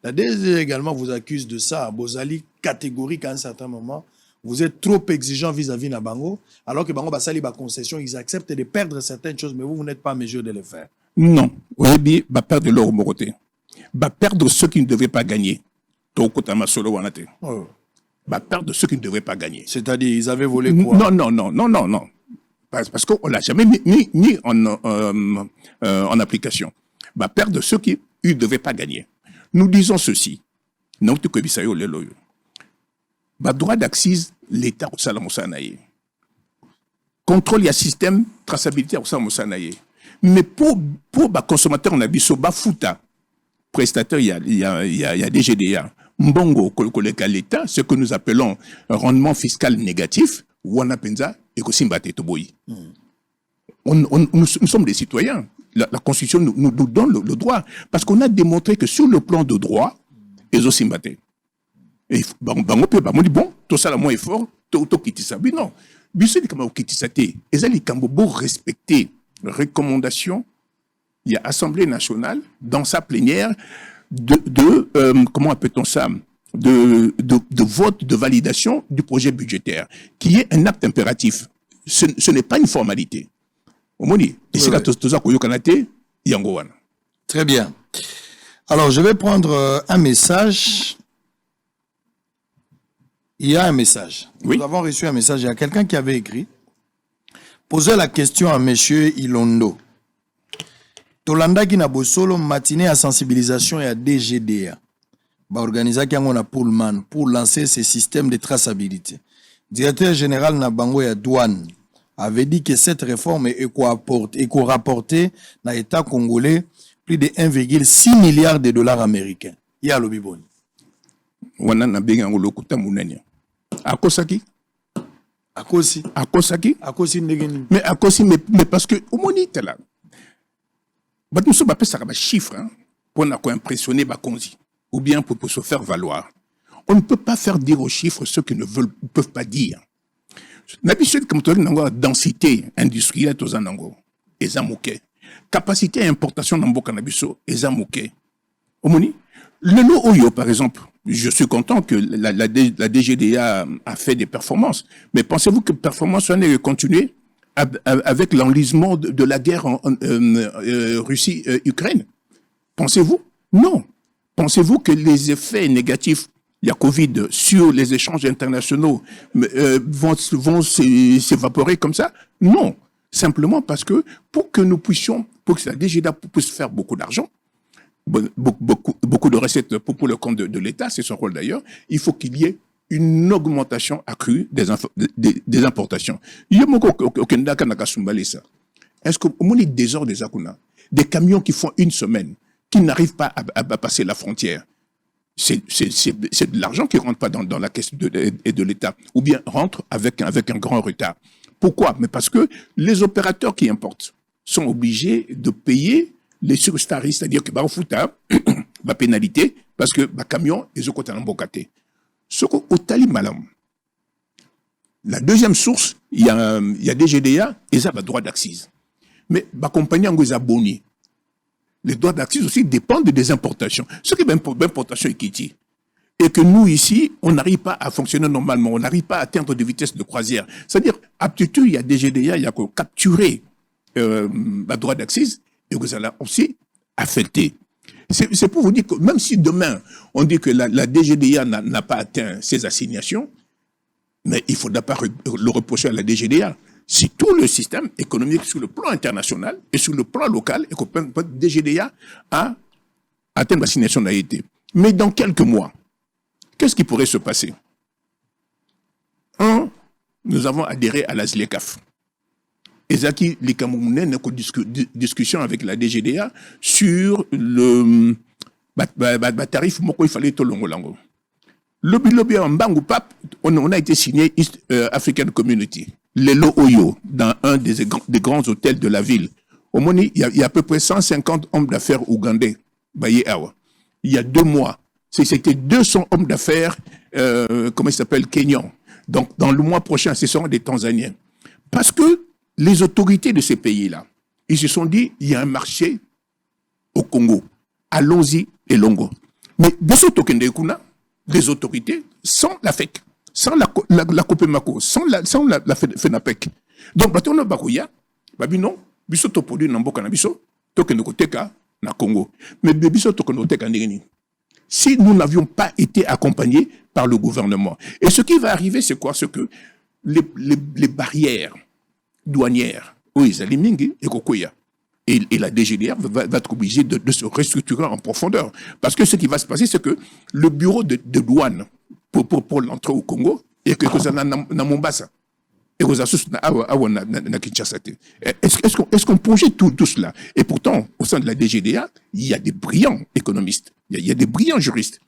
Speaker 7: également vous accuse de ça. Vous allez catégorique à un certain moment. Vous êtes trop exigeant vis-à-vis de Bango, alors que Bango Basali ba concession, ils acceptent de perdre certaines choses, mais vous n'êtes pas en mesure de le faire.
Speaker 8: Non, oui, va perdre leur moroté. Va perdre ceux qui ne devraient pas gagner. Va perdre ceux qui ne devraient pas gagner.
Speaker 7: C'est-à-dire, ils avaient volé quoi?
Speaker 8: Non. Parce qu'on ne l'a jamais mis en application. Va perdre ceux qui ne devaient pas gagner. Nous disons ceci. Non, tu connais ça, droit d'accise, l'État au Salamosanaye. Contrôle, il y a système, traçabilité au Salamosanaye. Mais pour les consommateurs, on a dit soba fouta. Prestataire, il y a DGDA. Mbongo, collègue à l'État, ce que nous appelons rendement fiscal négatif, wana penza et que simbate toboyi. Nous sommes des citoyens. La Constitution nous donne le droit. Parce qu'on a démontré que sur le plan de droit, ils ont simbate. Et on dit, bon, tout ça, le moins effort, tout kitisa. Mais non. Bisous, les camarades kitisate. Et ça, les camarades respecter les recommandations. Il y a Assemblée nationale, dans sa plénière, comment appelle-t-on ça? De vote, de validation du projet budgétaire, qui est un acte impératif. Ce n'est pas une formalité.
Speaker 7: Très bien. Alors, je vais prendre un message. Il y a un message.
Speaker 8: Oui.
Speaker 7: Nous avons reçu un message. Il y a quelqu'un qui avait écrit. Posez la question à monsieur Ilondo. Tolanda qui n'a solo matinée à sensibilisation et à DGDA. Organiser un Pullman pour lancer ces systèmes de traçabilité. Directeur général Nabango et douane avait dit que cette réforme est rapporté dans l'État congolais plus de 1,6 milliard de dollars américains. Il y a le biboni.
Speaker 8: Wana na benga ngolokuta munene. Akosaki.
Speaker 7: Akosi ndegeni.
Speaker 8: Mais akosi mais parce que au monite là. Bah nous sommes appelés ça comme chiffre hein, pour impressionner Bakonzi ou bien pour se faire valoir. On ne peut pas faire dire aux chiffres ce qu'ils ne peuvent pas dire. N'habitude comme tu as densité industrielle aux anango, ezamouke. Capacité à importation dans Bokanabiso, ezamouke. Omoni, le lot Oyo par exemple, je suis content que la DGDA a fait des performances, mais pensez-vous que performance soit continuer avec l'enlisement de la guerre en Russie-Ukraine? Pensez-vous? Non. Pensez-vous que les effets négatifs il y a Covid sur les échanges internationaux vont s'évaporer comme ça? Non. Simplement parce que pour que la DGDA puisse faire beaucoup d'argent, beaucoup de recettes pour le compte de l'État, c'est son rôle d'ailleurs, il faut qu'il y ait une augmentation accrue des importations. Est-ce que au moins les désordres des Akuna, des camions qui font une semaine, qui n'arrivent pas à passer la frontière, c'est de l'argent qui ne rentre pas dans la caisse de l'État, ou bien rentre avec un grand retard. Pourquoi? Mais parce que les opérateurs qui importent sont obligés de payer les surstaris, c'est-à-dire que la pénalité, parce que le camion, ils ont côté en bocaté. Ce qu'au Tali Malam, la deuxième source, il y a des GDA, ils ont le droit d'accise. Mais la compagnie en abonnés. Les droits d'accise aussi dépendent des importations. Ce qui est l'importation est et que nous, ici, on n'arrive pas à fonctionner normalement, on n'arrive pas à atteindre des vitesses de croisière. C'est-à-dire, aptitude, il y a des GDA, il y a que capturer le droit d'accise et que ça l'a aussi affecté. C'est pour vous dire que même si demain, on dit que la DGDA n'a pas atteint ses assignations, mais il ne faudra pas le reprocher à la DGDA. Si tout le système économique sur le plan international et sur le plan local, et que la DGDA a atteint l'assignation d'AIT. Mais dans quelques mois, qu'est-ce qui pourrait se passer? Nous avons adhéré à la ZLECAF. Et Zaki, les Camerounais n'ont que discussion avec la DGDA sur le tarif il fallait tout longo. Lobby en Bangu Pap, on a été signé East African Community, les Oyo, dans un des grands hôtels de la ville. Au Moni, il y a à peu près 150 hommes d'affaires ougandais, il y a 2 mois. C'était 200 hommes d'affaires, comment il s'appelle, kenyans. Donc, dans le mois prochain, ce seront des Tanzaniens. Parce que les autorités de ces pays-là, ils se sont dit, il y a un marché au Congo. Allons-y et longo. Mais des autorités sans la FEC, sans la Copemaco, sans la FENAPEC. Donc, on a bakouya, non, biso to produit nambo canabiso, token côté na Congo. Mais biso to konoteka ndeni. Si nous n'avions pas été accompagnés par le gouvernement. Et ce qui va arriver, c'est quoi? C'est que les barrières douanières, oui, et la DGDA va être obligée de se restructurer en profondeur. Parce que ce qui va se passer, c'est que le bureau de douane pour l'entrée au Congo, et que ça na Mombasa, et que ça na Kinshasa. Est-ce qu'on projette tout cela? Et pourtant, au sein de la DGDA, il y a des brillants économistes, il y a des brillants juristes.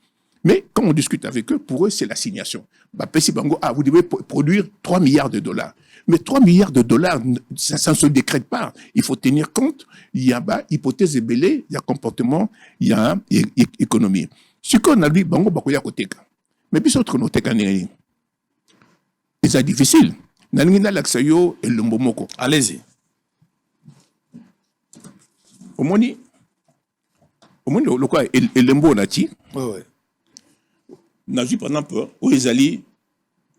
Speaker 8: Mais quand on discute avec eux, pour eux, c'est l'assignation. Vous devez produire 3 milliards de dollars. Mais 3 milliards de dollars, ça ne se décrète pas. Il faut tenir compte, il y a hypothèse et belé, il y a comportement, il y a économie. Ce qu'on a dit, mais puis autre c'est difficile.
Speaker 7: Allez-y.
Speaker 8: Au moins, le quoi, et l'embo nati.
Speaker 7: Oui.
Speaker 8: N'a vu par exemple, où ils allaient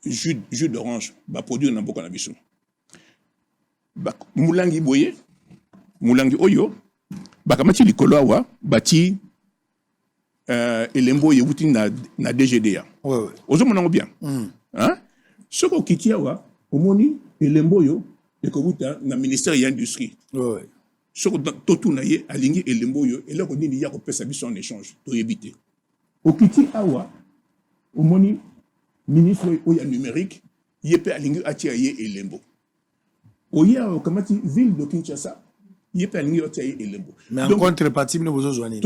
Speaker 8: jus d'orange, bah produire dans beaucoup cannabis. Bah moulangi boye, moulangi oyo, bah kamati likolo awa, bati elembo yebuti na DGDA.
Speaker 7: Oui.
Speaker 8: Ozo monango bien. Hein? Ce qu'on quitte awa, omoni elembo yo ekobuta na ministère de l'industrie.
Speaker 7: Oui.
Speaker 8: Ce qu'on totu na ye alingi elembo yo, et là qu'on dit il y a qu'on peut s'habiller en échange, to éviter. Au kiti awa, au moni ministre oya numérique yepe alingi atia ye elembo oya kamati ville de Kinshasa yepe alingi atia ye elembo
Speaker 7: mais en contrepartie nous besoin joindre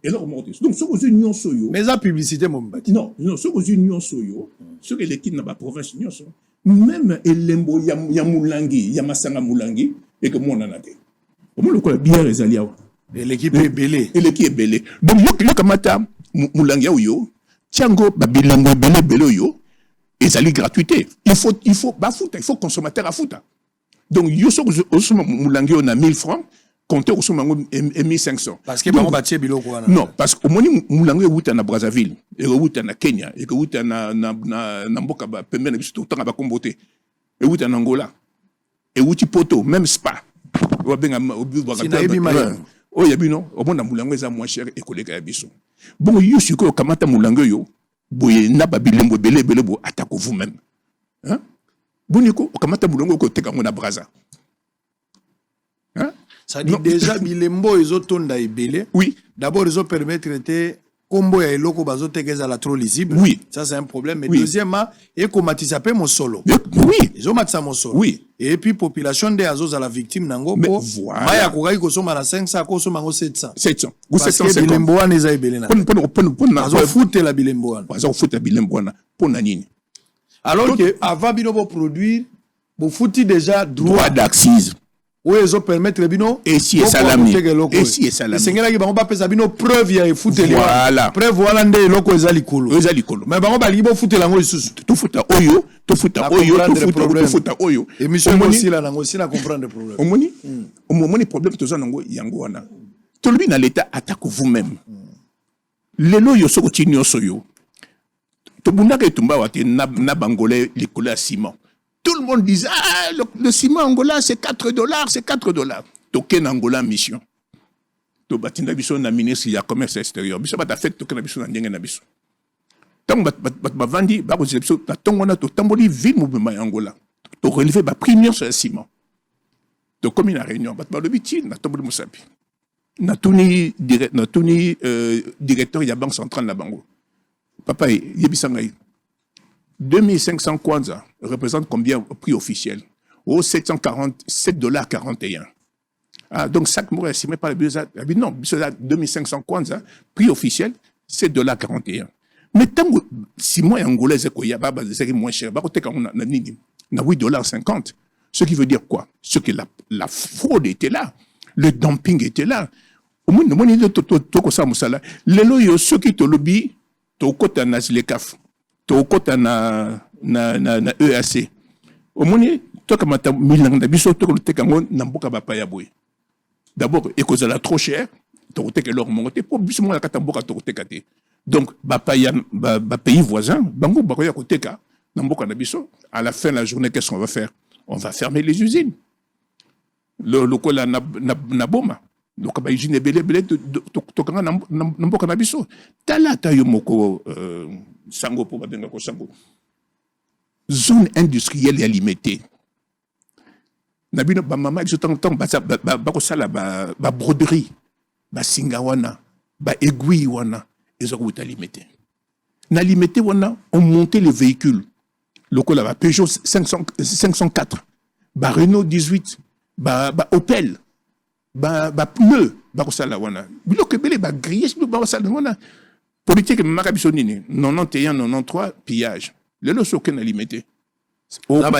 Speaker 8: et là comment donc ce que union soyo
Speaker 7: mais la publicité mon bâti
Speaker 8: non ce que union soyo ce que l'équipe n'a pas province union so même elembo ya mulangi ya masanga mulangi et que mon anate au moins le quoi bien rezali
Speaker 7: et l'équipe est belée
Speaker 8: donc yo kamata mulangi yo tiango babilango belé yo et ça gratuité il faut consommateur à fouta donc yo so mulangi on a 1000 francs compter au somango 1500
Speaker 7: parce que ba bâtir biloko wana
Speaker 8: non parce que au moni mulangi wuta na Brazzaville et wuta na Kenya et wuta na mboka ba pembe na biso tanga ba kombote et wuta na Angola et wuti poto même spa wa benga oh yabino au monde mulango eza moins cher et collègue ya biso bon yo siko kamata mulango yo boye na babilembo belé bo atako vous-même hein boniko kamata mulango ko teka ngona braza hein
Speaker 7: ça dit déjà bilembo ezotonda ebele
Speaker 8: oui
Speaker 7: d'abord ils ont permettre de combo ya eloko bazotekeza la trop lisible
Speaker 8: oui
Speaker 7: ça c'est un problème mais
Speaker 8: oui.
Speaker 7: Deuxièmement et komatisa pe mon solo
Speaker 8: oui
Speaker 7: ils ont matisa mon solo
Speaker 8: oui
Speaker 7: et puis population de azos à la victime nango
Speaker 8: mais
Speaker 7: po
Speaker 8: voilà
Speaker 7: maya kokai ko soma na 500 ko soma ngo 700
Speaker 8: ou 750
Speaker 7: bilembo wana eza ebele na
Speaker 8: pon
Speaker 7: azo foutre la bilembo wana
Speaker 8: azo foutre bilembo wana pona nini
Speaker 7: alors que avant bino bo produire bo fouti déjà
Speaker 8: droit d'accise
Speaker 7: oui, ils ont permettre bino
Speaker 8: et si est salami et si est salami
Speaker 7: sengela ki bango ba pesa bino preuve ya efute
Speaker 8: voilà
Speaker 7: preuve voilà nde eloko ezali kolo mais bango ba libo fute lango lisusu
Speaker 8: to futa oyo to futa oyo
Speaker 7: émission aussi là nango si na comprendre problème
Speaker 8: omoni omoni problème toza nango yango wana to lui na l'état attaque vous-même lelo yo soko tinyo soyo to bundaka etumba wate na bangolais likolo ya ciment. Tout le monde disait, ah, le ciment Angola, c'est $4, c'est $4. Token Angola mission. To batinda biso na ministre ya commerce extérieur. Biso bata fait token biso na ndenge na biso. Tant ba vandi ba ko biso ta tongo na to tamboli ville mouvement Angola. To relever ba première sur le ciment. To comme une réunion ba ba lobiti na tamboli musapi. Na tuni directeur ya banque centrale na bango. Papa yebisanga 2500 kwanza représente combien au prix officiel? Oh, $747.41. Ah, donc, chaque mois, c'est même pas le budget. Non, 2500 kwanza, prix officiel, $7.41. Mais tant que, si moi, Angolais, c'est moins cher, na $8.50. Ce qui veut dire quoi? Ce que la fraude était là, le dumping était là. Au moins, il y a tout ça, les loyaux, ceux qui te lobby, tu as un asile-caf. Tokota na EAC au moni to kamata milanga biso to ko teka ngo na mboka ba paya boy d'abord et cause la trop cher to ko teka leur mongote pour biso mo la kata mboka to ko teka te donc ba paya ba pays voisins bango ba ko ya ko teka na mboka na biso à la fin de la journée qu'est-ce qu'on va faire? On va fermer les usines le kola na boma donc ba usine belé to kanga na mboka na biso tala tayo moko sango pour babenga ko sango zone industrielle et limitée nabino ba mama ki tant ba ko sala ba broderie ba singa wana ba aiguille wana ezo ko limité na limité wana on montait les véhicules lokola ba Peugeot 504 ba Renault 18 ba Opel ba pneu ba ko sala wana biloko belé ba grillé ba ko sala wana Politique, Makabisonini, 91, 93, pillage. Le lot aucun limité.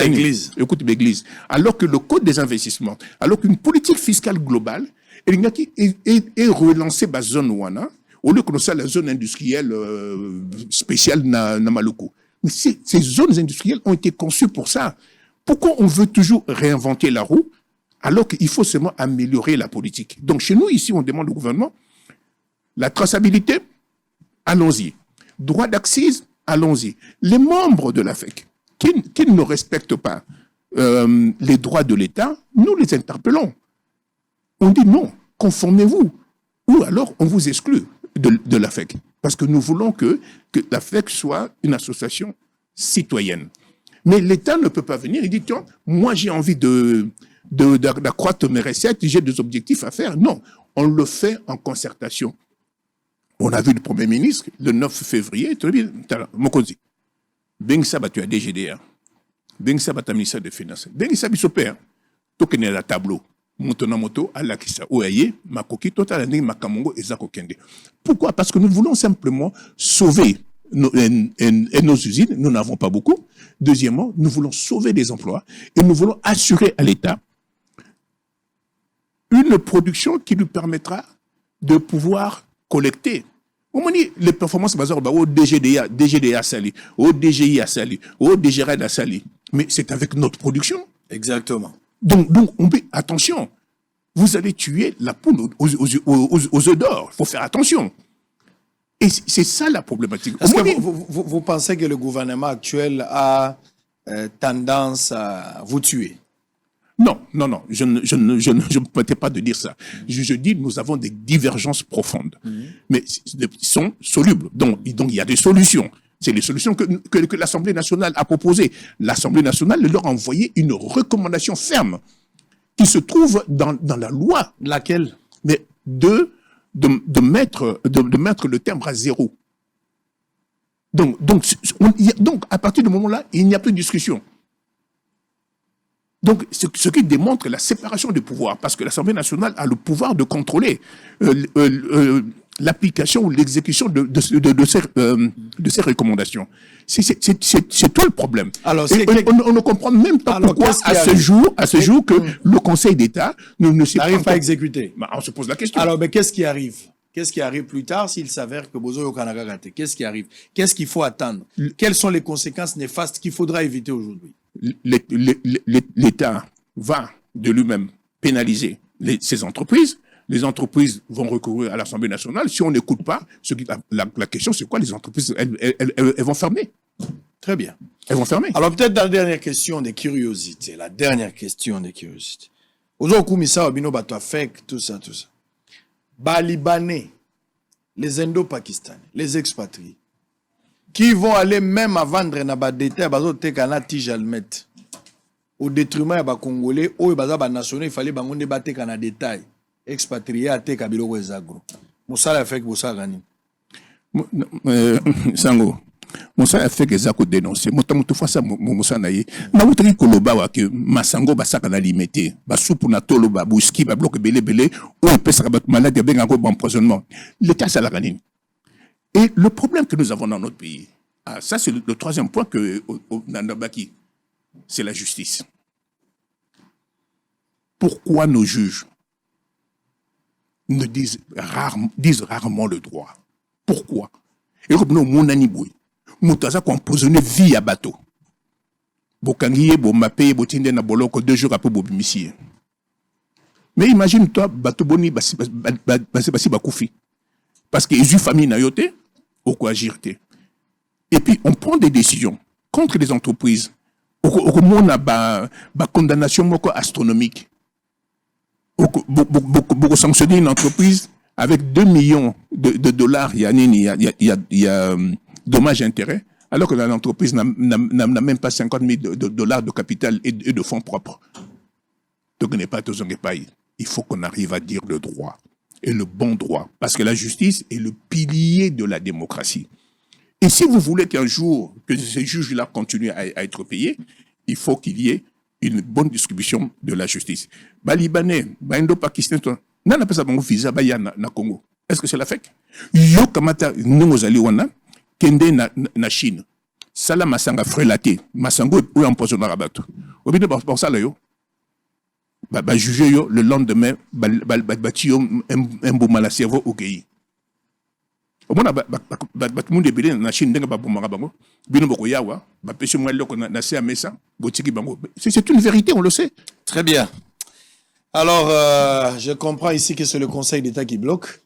Speaker 7: Église.
Speaker 8: Écoute, l'église. Alors que le code des investissements, alors qu'une politique fiscale globale, est relancée par la zone Ouana, au lieu que ça la zone industrielle spéciale na Maluku. Mais ces zones industrielles ont été conçues pour ça. Pourquoi on veut toujours réinventer la roue alors qu'il faut seulement améliorer la politique? Donc chez nous, ici, on demande au gouvernement la traçabilité, allons-y. Droit d'accise, allons-y. Les membres de la FEC qui ne respectent pas les droits de l'État, nous les interpellons. On dit non, conformez-vous. Ou alors on vous exclut de la FEC. Parce que nous voulons que la FEC soit une association citoyenne. Mais l'État ne peut pas venir et dire, tiens, moi j'ai envie d'accroître mes recettes, j'ai des objectifs à faire. Non, on le fait en concertation. On a vu le Premier ministre le 9 février, très bien, Mokozi. Ben Saba, tu as DGDA. Ben Saba, tu as ministère des Finances. Ben Saba, tu as tokené la tableau. Moto à la Kissa. Oyaye, Makoki, Total, Makamongo et Zakokende. Pourquoi? Parce que nous voulons simplement sauver nos usines. Nous n'avons pas beaucoup. Deuxièmement, nous voulons sauver des emplois et nous voulons assurer à l'État une production qui lui permettra de pouvoir collecter. On dit les performances basées au DGDA Sali, au DGI à Sali, au DGRED à Sali. Mais c'est avec notre production.
Speaker 7: Exactement.
Speaker 8: Donc on peut, attention, vous allez tuer la poule aux œufs d'or. Il faut faire attention. Et c'est ça la problématique.
Speaker 7: Est-ce que vous pensez que le gouvernement actuel a tendance à vous tuer?
Speaker 8: Non, je ne me permettais pas de dire ça. Je dis nous avons des divergences profondes, mais ils sont solubles. Donc il y a des solutions. C'est les solutions que l'Assemblée nationale a proposées. L'Assemblée nationale leur a envoyé une recommandation ferme qui se trouve dans la loi.
Speaker 7: Laquelle?
Speaker 8: Mais de mettre le timbre à 0. Donc à partir du moment-là, il n'y a plus de discussion. Donc, ce qui démontre la séparation des pouvoirs, parce que l'Assemblée nationale a le pouvoir de contrôler l'application ou l'exécution de ces recommandations. C'est tout le problème.
Speaker 7: Alors,
Speaker 8: on ne comprend même pas pourquoi à ce jour que le Conseil d'État ne s'est
Speaker 7: pas exécuté.
Speaker 8: Bah, on se pose la question.
Speaker 7: Alors, mais qu'est-ce qui arrive? Qu'est-ce qui arrive plus tard s'il s'avère que Bozo Yokanaga raté? Qu'est-ce qui arrive? Qu'est-ce qu'il faut attendre? Quelles sont les conséquences néfastes qu'il faudra éviter aujourd'hui?
Speaker 8: L'État va de lui-même pénaliser ces entreprises. Les entreprises vont recourir à l'Assemblée nationale. Si on n'écoute pas, la question c'est quoi? Les entreprises, elles vont fermer.
Speaker 7: Très bien.
Speaker 8: Elles vont fermer.
Speaker 7: Alors peut-être la dernière question des curiosités. Aujourd'hui, Missa Obino Batouafek, tout ça. Libanais, les Indo-Pakistanais, les expatriés, qui vont aller même à vendre na détail na tige almet au détriment des Congolais ou des nationaux, il fallait bangonde battre na détail expatriés à teka biloko ezagro. Mosala fait que bossa gani.
Speaker 8: Sango. Mosala fait que zako dénoncer. Motamutu fasa mosana ye. Na wutri koloba wa ke masango basaka na limité. Ba soupu na tolo ba buski ba bloc belé ou pesa ba malade benga ko empoisonnement. L'état ça la ganine. Et le problème que nous avons dans notre pays, ça c'est le troisième point que Nandabaki, c'est la justice. Pourquoi nos juges disent rarement le droit? Pourquoi? Et comme nous, mon aniboui, moutaza qu'on empoisonné vie à bateau. Bokangiye, bo mapé, bo tinde na boloko 2 jours après bo bimisiye. Mais imagine-toi, bateau boni basi bakoufi. Parce que les familles n'a yoté, au quoi agir. Et puis, on prend des décisions contre les entreprises. Au monde a condamnation astronomique. Beaucoup sanctionner une entreprise avec 2 millions de dollars, il y a dommages et intérêts, alors que l'entreprise n'a même pas 50 000 dollars de capital et de fonds propres. Donc, il faut qu'on arrive à dire le droit. Et le bon droit. Parce que la justice est le pilier de la démocratie. Et si vous voulez qu'un jour, que ces juges-là continuent à être payés, il faut qu'il y ait une bonne distribution de la justice. Libanais, Indo-Pakistanais, n'a pas ça visa na Congo. Est-ce que c'est la FEC? Yo kamata nongozali wana kende na Chine. Sala masanga frelaté, masango ou empoisonnera bato. Obine pour ça là yo. Ba juger yo le lendemain bati yo mboma la cerveau au pays. Au moins ba monde ebele na Chine ndenga ba bomara bango. Bino boko yawa, ba pesi moi loko na se amesa, botiki bango. C'est une vérité, on le sait.
Speaker 7: Très bien. Alors je comprends ici que c'est le Conseil d'État qui bloque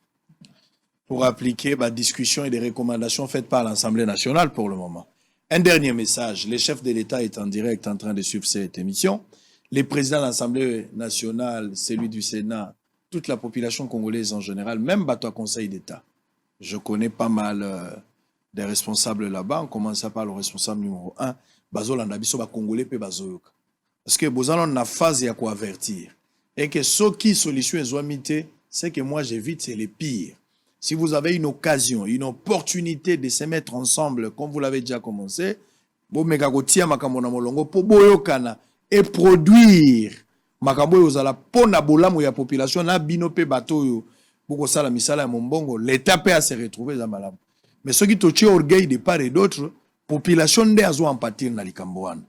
Speaker 7: pour appliquer la discussion et des recommandations faites par l'Assemblée nationale pour le moment. Un dernier message. Le chef de l'État est en direct en train de suivre cette émission. Les présidents de l'Assemblée nationale, celui du Sénat, toute la population congolaise en général, même Bato Conseil d'État. Je connais pas mal des responsables là-bas. On commence par le responsable numéro 1, Bazo Landabiso, Congolais, pe Bazoyoka. Parce que Bozan, on a phase à quoi avertir. Et que ce qui solution est c'est que moi j'évite, c'est les pires. Si vous avez une occasion, une opportunité de se mettre ensemble, comme vous l'avez déjà commencé, et produire la population, l'État peut se retrouver dans la mais ceux qui touchent orgueil de part et d'autre, population de en pâtir dans les Cambouanes.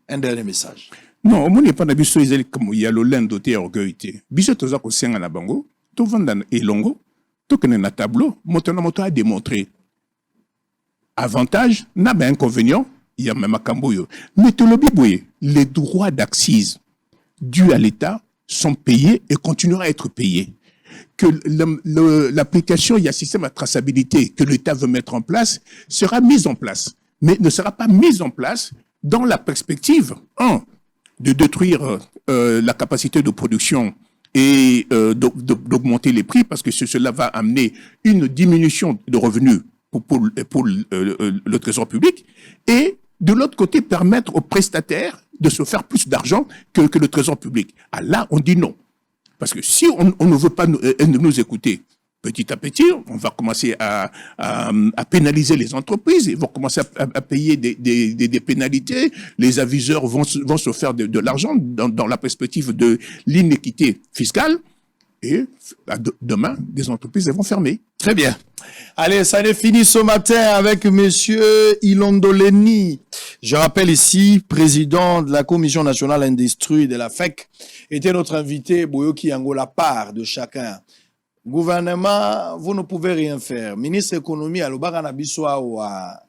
Speaker 7: Un dernier message.
Speaker 8: Non, au moins, il n'y a pas d'habitude, il y a le lin doté orgueil. Bisous, tu as conseillé à la bango, tu vas dans et longo, tu connais un tableau, mon a démontré avantage, n'a pas inconvénient, il y a même un cambouille. Mais tu l'as les droits d'accise dus à l'État sont payés et continueront à être payés. Que l'application, il y a un système de traçabilité que l'État veut mettre en place, sera mise en place, mais ne sera pas mise en place dans la perspective, de détruire la capacité de production et d'augmenter les prix, parce que cela va amener une diminution de revenus pour le trésor public, et de l'autre côté, permettre aux prestataires de se faire plus d'argent que le trésor public. Ah, là, on dit non. Parce que si on ne veut pas nous écouter, petit à petit, on va commencer à pénaliser les entreprises, ils vont commencer à payer des pénalités, les aviseurs vont se faire de l'argent dans la perspective de l'inéquité fiscale, et demain, des entreprises vont fermer.
Speaker 7: Très bien. Allez, ça est fini ce matin avec monsieur Ilondoleni. Je rappelle ici, président de la Commission nationale industrie de la FEC, était notre invité, Boyoki Angola, part de chacun. Gouvernement, vous ne pouvez rien faire. Ministre économie, Alobara Nabiswa ou à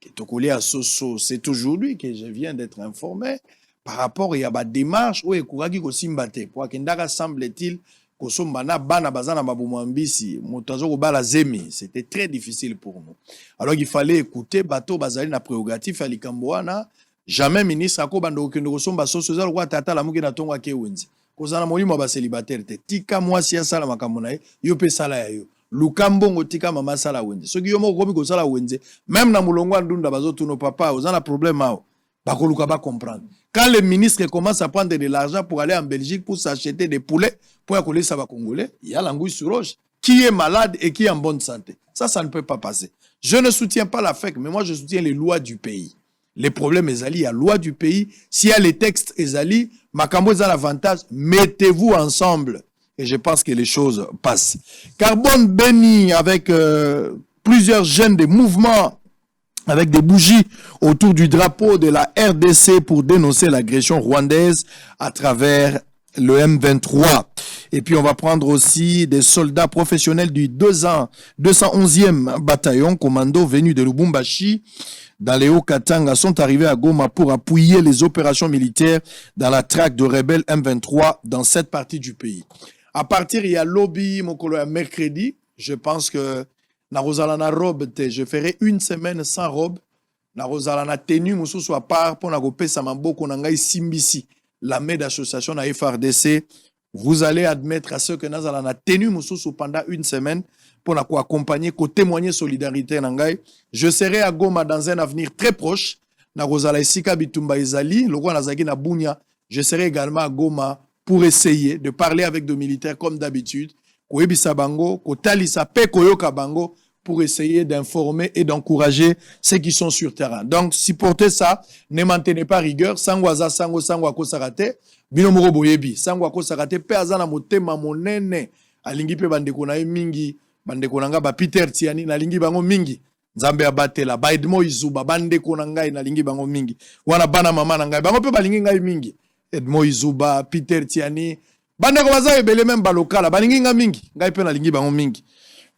Speaker 7: Ketokoli à Soso, c'est aujourd'hui que je viens d'être informé par rapport à la démarche où Ekuragi Kosimbate, pour qu'Indara semble-t-il, c'était très difficile pour nous. Alors il fallait écouter Bato Bazali na prérogative à Likambouana. Jamais ministre a kobando que nous sommes basoso za roi tata la mugina tonga ke wenzi. Kozana molimo ba célibataire te tika mwasi ya sala makamona yo pe sala ya yo. Lukambongo tika mama sala wenzi. Soki yo moko komi ko sala wenzi, même na mulongwa ndunda bazoto no papa, ozana problème ao. Bakoluka ba comprendre. Quand le ministre commence à prendre de l'argent pour aller en Belgique pour s'acheter des poulets, pour accoler ça va Congolais, il y a l'anguille sur roche. Qui est malade et qui est en bonne santé. Ça ne peut pas passer. Je ne soutiens pas la FEC, mais moi je soutiens les lois du pays. Les problèmes Ezali, il y a loi du pays. S'il y a les textes Ezali, Makambo a l'avantage, mettez-vous ensemble. Et je pense que les choses passent. Carbone béni avec plusieurs jeunes des mouvements avec des bougies autour du drapeau de la RDC pour dénoncer l'agression rwandaise à travers le M23. Et puis on va prendre aussi des soldats professionnels du 211e bataillon commando venus de Lubumbashi dans les Hauts-Katanga sont arrivés à Goma pour appuyer les opérations militaires dans la traque de rebelles M23 dans cette partie du pays. À partir, il y a lobby, mon collègue, mercredi, je pense que na rozalana robe te, je ferai une semaine sans robe. Na rozalana tenue mususu à part pour na kopesa maboko na ngai simbisi la main d'association na FRDC. Vous allez admettre à ceux que nazalana tenue mususu pendant une semaine pour na accompagner, ko témoigner solidarité na ngai. Je serai à Goma dans un avenir très proche. Na rozala isika bitumba izali, lokwa nazaki na Bunia. Je serai également à Goma pour essayer de parler avec des militaires comme d'habitude. Ko ebisa bango, ko talisa pe koyoka bango, pour essayer d'informer et d'encourager ceux qui sont sur terrain. Donc, supportez ça, ne maintenez pas rigueur, sangwaza sango sangwako sarate, binomoro boyebi, sangwako sarate, pe azana motema monene, alingi pe bandeko na mingi, bandeko na ngai ba Peter Tiani nalingi bango mingi nzambe abatela ba Edmo Izuba bandeko na ngai nalingi bango mingi wana bana mama na ngai bango pe balingi ngai mingi Edmo Izuba Peter Tiani bandeko baza ebele même balokala balingi ngai mingi ngai pe nalingi bango mingi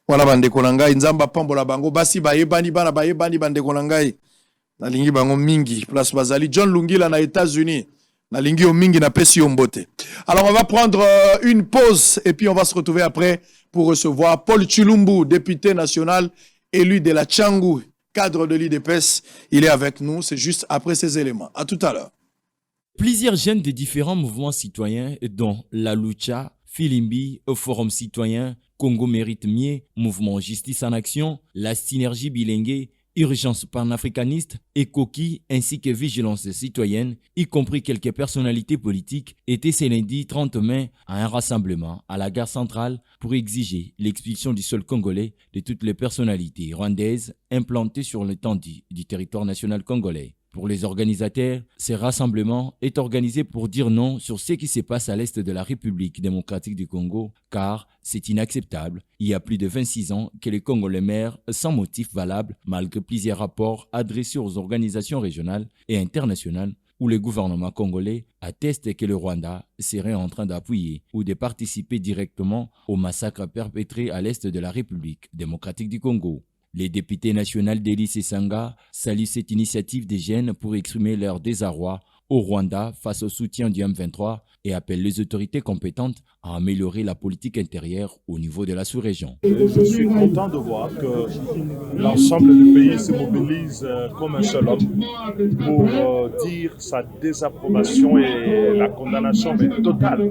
Speaker 7: wana bandeko na ngai nzamba pambola bango basi bayebani bana bayebani bandeko na ngai nalingi bango mingi place bazali John Lungila na États-Unis nalingi yo mingi na pesi yo mbote. Alors on va prendre une pause et puis on va se retrouver après pour recevoir Paul Chilumbu, député national élu de la Tchangou, cadre de l'IDPS. Il est avec nous, c'est juste après ces éléments. À tout à l'heure.
Speaker 9: Plusieurs jeunes de différents mouvements citoyens dont la Lucha, Filimbi, Forum citoyen, Congo Mérite Mieux, Mouvement Justice en Action, la Synergie Bilingue, Urgence panafricaniste et Coquille ainsi que Vigilance citoyenne, y compris quelques personnalités politiques, étaient ce lundi 30 mai à un rassemblement à la gare centrale pour exiger l'expulsion du sol congolais de toutes les personnalités rwandaises implantées sur l'étendue du territoire national congolais. Pour les organisateurs, ce rassemblement est organisé pour dire non sur ce qui se passe à l'est de la République démocratique du Congo, car c'est inacceptable. Il y a plus de 26 ans que les Congolais meurent sans motif valable, malgré plusieurs rapports adressés aux organisations régionales et internationales où le gouvernement congolais atteste que le Rwanda serait en train d'appuyer ou de participer directement au massacre perpétré à l'est de la République démocratique du Congo. Les députés nationaux d'Elie Sanga saluent cette initiative des jeunes pour exprimer leur désarroi au Rwanda face au soutien du M23 et appellent les autorités compétentes à améliorer la politique intérieure au niveau de la sous-région.
Speaker 10: Je suis content de voir que l'ensemble du pays se mobilise comme un seul homme pour dire sa désapprobation et la condamnation totale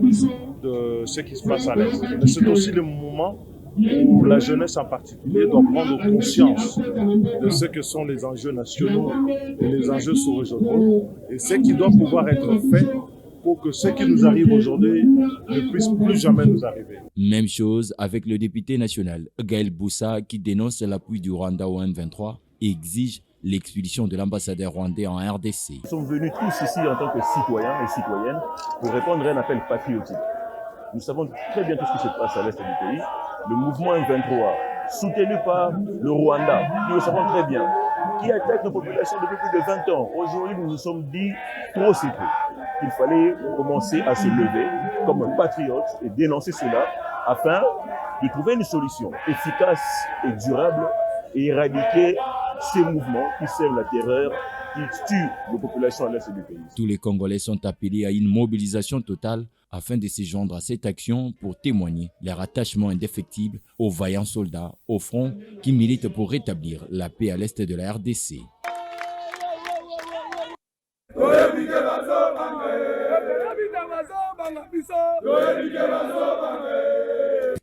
Speaker 10: de ce qui se passe à l'Est. Mais c'est aussi le moment où la jeunesse en particulier doit prendre conscience de ce que sont les enjeux nationaux et les enjeux sous-régionaux et ce qui doit pouvoir être fait pour que ce qui nous arrive aujourd'hui ne puisse plus jamais nous arriver.
Speaker 9: Même chose avec le député national Gaël Boussa qui dénonce l'appui du Rwanda au M23 et exige l'expulsion de l'ambassadeur rwandais en RDC.
Speaker 11: Nous sommes venus tous ici en tant que citoyens et citoyennes pour répondre à un appel patriotique. Nous savons très bien tout ce qui se passe à l'est du pays. Le mouvement M23, soutenu par le Rwanda, nous le savons très bien, qui attaque nos populations depuis plus de 20 ans. Aujourd'hui, nous nous sommes dit, trop c'est trop. Il fallait commencer à se lever comme patriotes et dénoncer cela afin de trouver une solution efficace et durable et éradiquer ces mouvements qui sèment la terreur, qui tuent nos populations à l'est du pays.
Speaker 9: Tous les Congolais sont appelés à une mobilisation totale afin de se joindre à cette action pour témoigner leur attachement indéfectible aux vaillants soldats au front qui militent pour rétablir la paix à l'est de la RDC.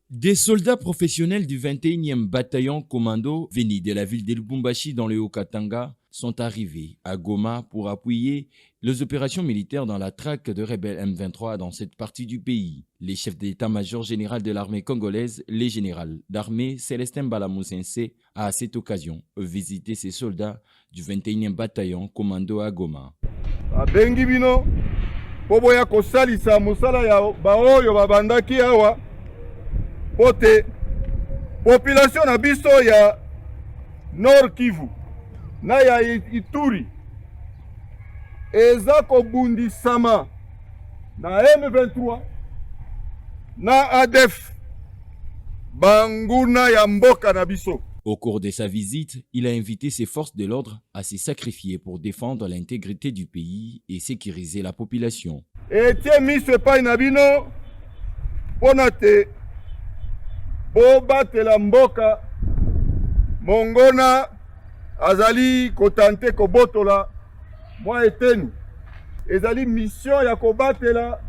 Speaker 9: Des soldats professionnels du 21e bataillon commando venus de la ville de Lubumbashi dans le Haut-Katanga sont arrivés à Goma pour appuyer les opérations militaires dans la traque de rebelles M23 dans cette partie du pays. Les chefs d'état-major général de l'armée congolaise, le général d'armée Célestin Balamusense, a à cette occasion visité ces soldats du 21e bataillon commando à Goma.
Speaker 12: Bengi bino boboya kosalisa musala ya baoyo babandaki awa pote population na biso ya Nord Kivu na ya Ituri eza kobundisama na M23 na ADF banguna ya mboka na biso.
Speaker 9: Au cours de sa visite, il a invité ses forces de l'ordre à se sacrifier pour défendre l'intégrité du pays et sécuriser la population.
Speaker 12: Etie miso epai na bino pona te bobatela mboka mongona azali kotante kobotola mwa eteni ezali mission ya kobatela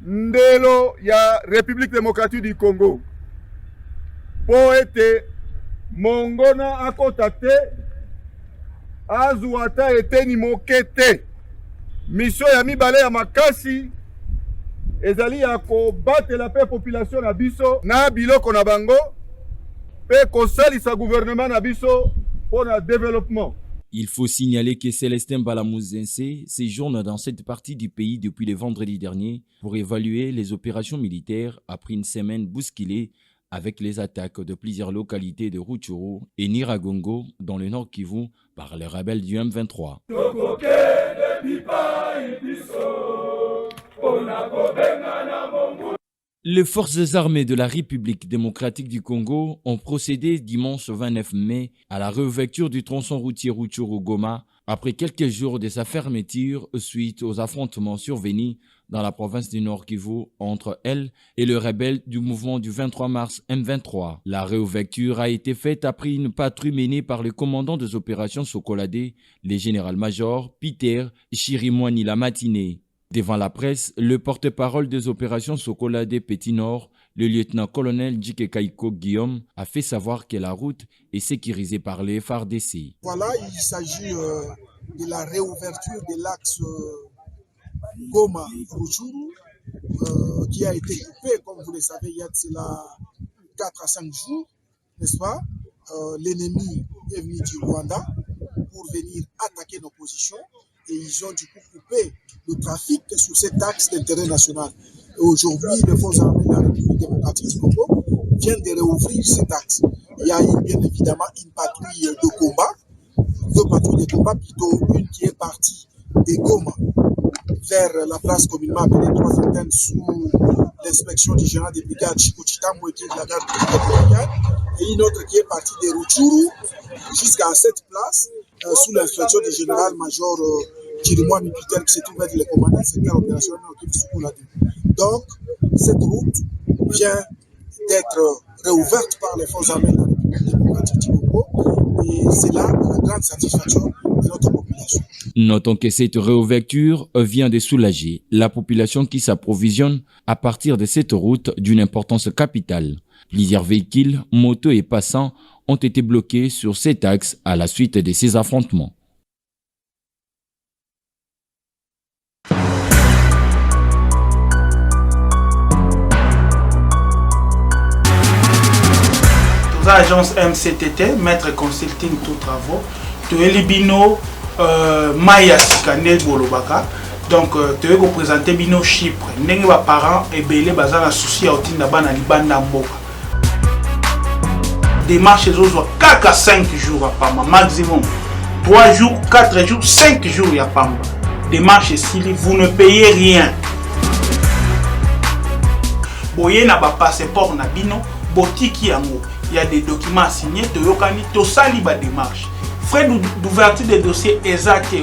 Speaker 12: ndelo ya République démocratique du Congo po ete mongona akota te azwa ata eteni moke te. Mission ya mibale ya makasi ezali ya kobatela pe population na biso na biloko na bango pe kosalisa gouvernement na biso pour le développement.
Speaker 9: Il faut signaler que Célestin Balamusense séjourne dans cette partie du pays depuis le vendredi dernier pour évaluer les opérations militaires après une semaine bousculée avec les attaques de plusieurs localités de Rutshuru et Nyiragongo dans le nord Kivu par les rebelles du M23. Les forces armées de la République démocratique du Congo ont procédé dimanche 29 mai à la réouverture du tronçon routier Rutshuru-Goma après quelques jours de sa fermeture suite aux affrontements survenus dans la province du Nord Kivu entre elle et le rebelle du mouvement du 23 mars M23. La réouverture a été faite après une patrouille menée par le commandant des opérations Sokolade, le général-major Peter Chirimwani la matinée. Devant la presse, le porte-parole des opérations Sokolade Petit Nord, le lieutenant-colonel Djike Kaiko Guillaume, a fait savoir que la route est sécurisée par les FARDC.
Speaker 13: Voilà, il s'agit de la réouverture de l'axe Goma-Rutshuru qui a été coupé, comme vous le savez, il y a de cela 4 à 5 jours, n'est-ce pas? L'ennemi est venu du Rwanda pour venir attaquer nos positions. Et ils ont du coup coupé le trafic sur cet axe d'intérêt national. Et aujourd'hui, les forces armées de la République démocratique du Congo viennent de réouvrir cet axe. Il y a bien évidemment une patrouille de combat, 2 patrouilles de combat, plutôt une qui est partie de Goma vers la place communément appelée 3 antennes sous l'inspection du général des brigades Chico Chitambo qui est de la garde républicaine, et une autre qui est partie de Rutshuru jusqu'à cette place sous l'instruction du général-major Chirimwani Peter qui se trouve être le commandant du secteur opérationnel au Sokolade. Donc, cette route vient d'être réouverte par les forces armées de la République démocratique du Congo et c'est là la grande satisfaction de notre population.
Speaker 9: Notons que cette réouverture vient de soulager la population qui s'approvisionne à partir de cette route d'une importance capitale. Plusieurs véhicules, motos et passants ont été bloqués sur cet axe à la suite de ces affrontements.
Speaker 1: Agence MCTT, Maître Consulting Tout Travaux, Toelibino Maya Sikane Bolobaka. Donc, tu veux présenter Bino Chypre. N'engue ba parents et belé bazana souci à otinda bana libanda mboka. Démarche zozo 4 à 5 jours à Pamba, maximum 3 jours, 4 jours, 5 jours à Pamba. Démarche si vous ne payez rien. Boye na ba passeport na bino, botiki yango. Il y a des documents à signer, Toyokani, Tosali ba démarche. Frais d'ouverture des dossiers exacts,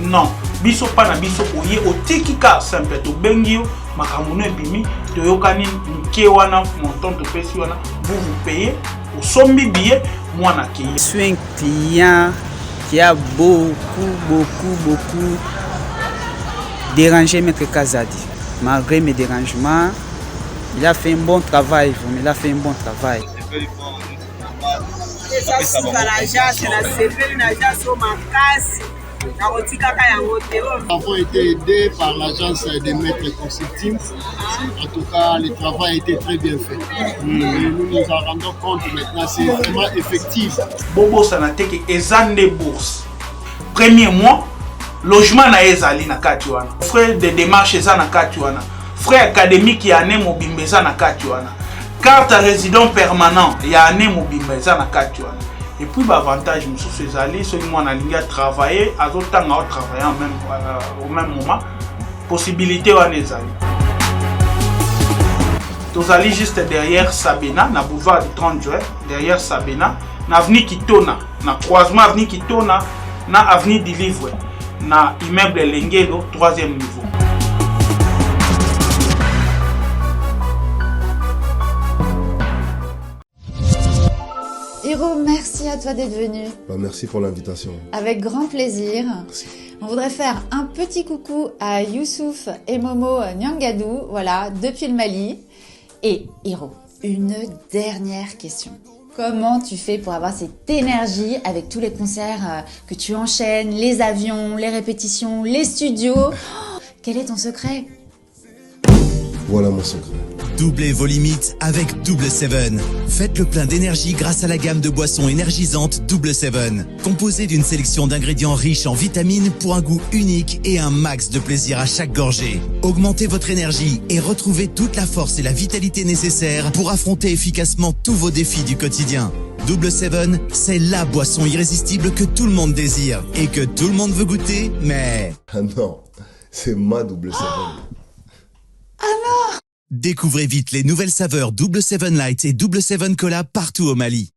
Speaker 1: non. Biso pana biso oye otikika simple to bengio makamuno ebimi Toyokani mkewana montant to pesi wana vous payez au sombi billet moi na ki.
Speaker 2: Je suis un client qui a beaucoup dérangé Maître Kazadi. Malgré mes dérangements, il a fait un bon travail, il a fait un bon travail.
Speaker 3: Nous avons été aidés par l'agence des maîtres consulting. En tout cas, le travail a été très bien fait. Et nous nous en rendons compte maintenant, c'est vraiment effectif.
Speaker 1: Bobo Sanateke Ezande Bourse. Premier mois, logement na ezali na katiwana. Frais de démarche eza na katiwana. Frais académique ya ane mobimbe eza na katiwana. Carte résident permanent ya ane mobimbe eza na katiwana. Et puis l'avantage, monsieur Césali, celui qui a travaillé, à d'autres temps, à travailler au même moment, possibilité à les aller. Nous allons juste derrière Sabena, na boulevard du 30 juin, derrière Sabena, na avenue Kitona, na croisement avenue Kitona, na avenue du Livre, na immeuble Lengelo, 3e niveau.
Speaker 4: Hiro, merci à toi d'être venu.
Speaker 5: Merci pour l'invitation.
Speaker 4: Avec grand plaisir.
Speaker 5: Merci.
Speaker 4: On voudrait faire un petit coucou à Youssouf et Momo Nyangadou, voilà, depuis le Mali. Et Hiro, une dernière question. Comment tu fais pour avoir cette énergie avec tous les concerts que tu enchaînes, les avions, les répétitions, les studios? Quel est ton secret?
Speaker 5: Voilà mon secret.
Speaker 6: Doublez vos limites avec Double Seven. Faites le plein d'énergie grâce à la gamme de boissons énergisantes Double Seven. Composée d'une sélection d'ingrédients riches en vitamines pour un goût unique et un max de plaisir à chaque gorgée. Augmentez votre énergie et retrouvez toute la force et la vitalité nécessaires pour affronter efficacement tous vos défis du quotidien. Double Seven, c'est la boisson irrésistible que tout le monde désire et que tout le monde veut goûter, mais...
Speaker 5: Ah non, c'est ma Double Seven.
Speaker 4: Ah non!
Speaker 6: Découvrez vite les nouvelles saveurs Double Seven Light et Double Seven Cola partout au Mali.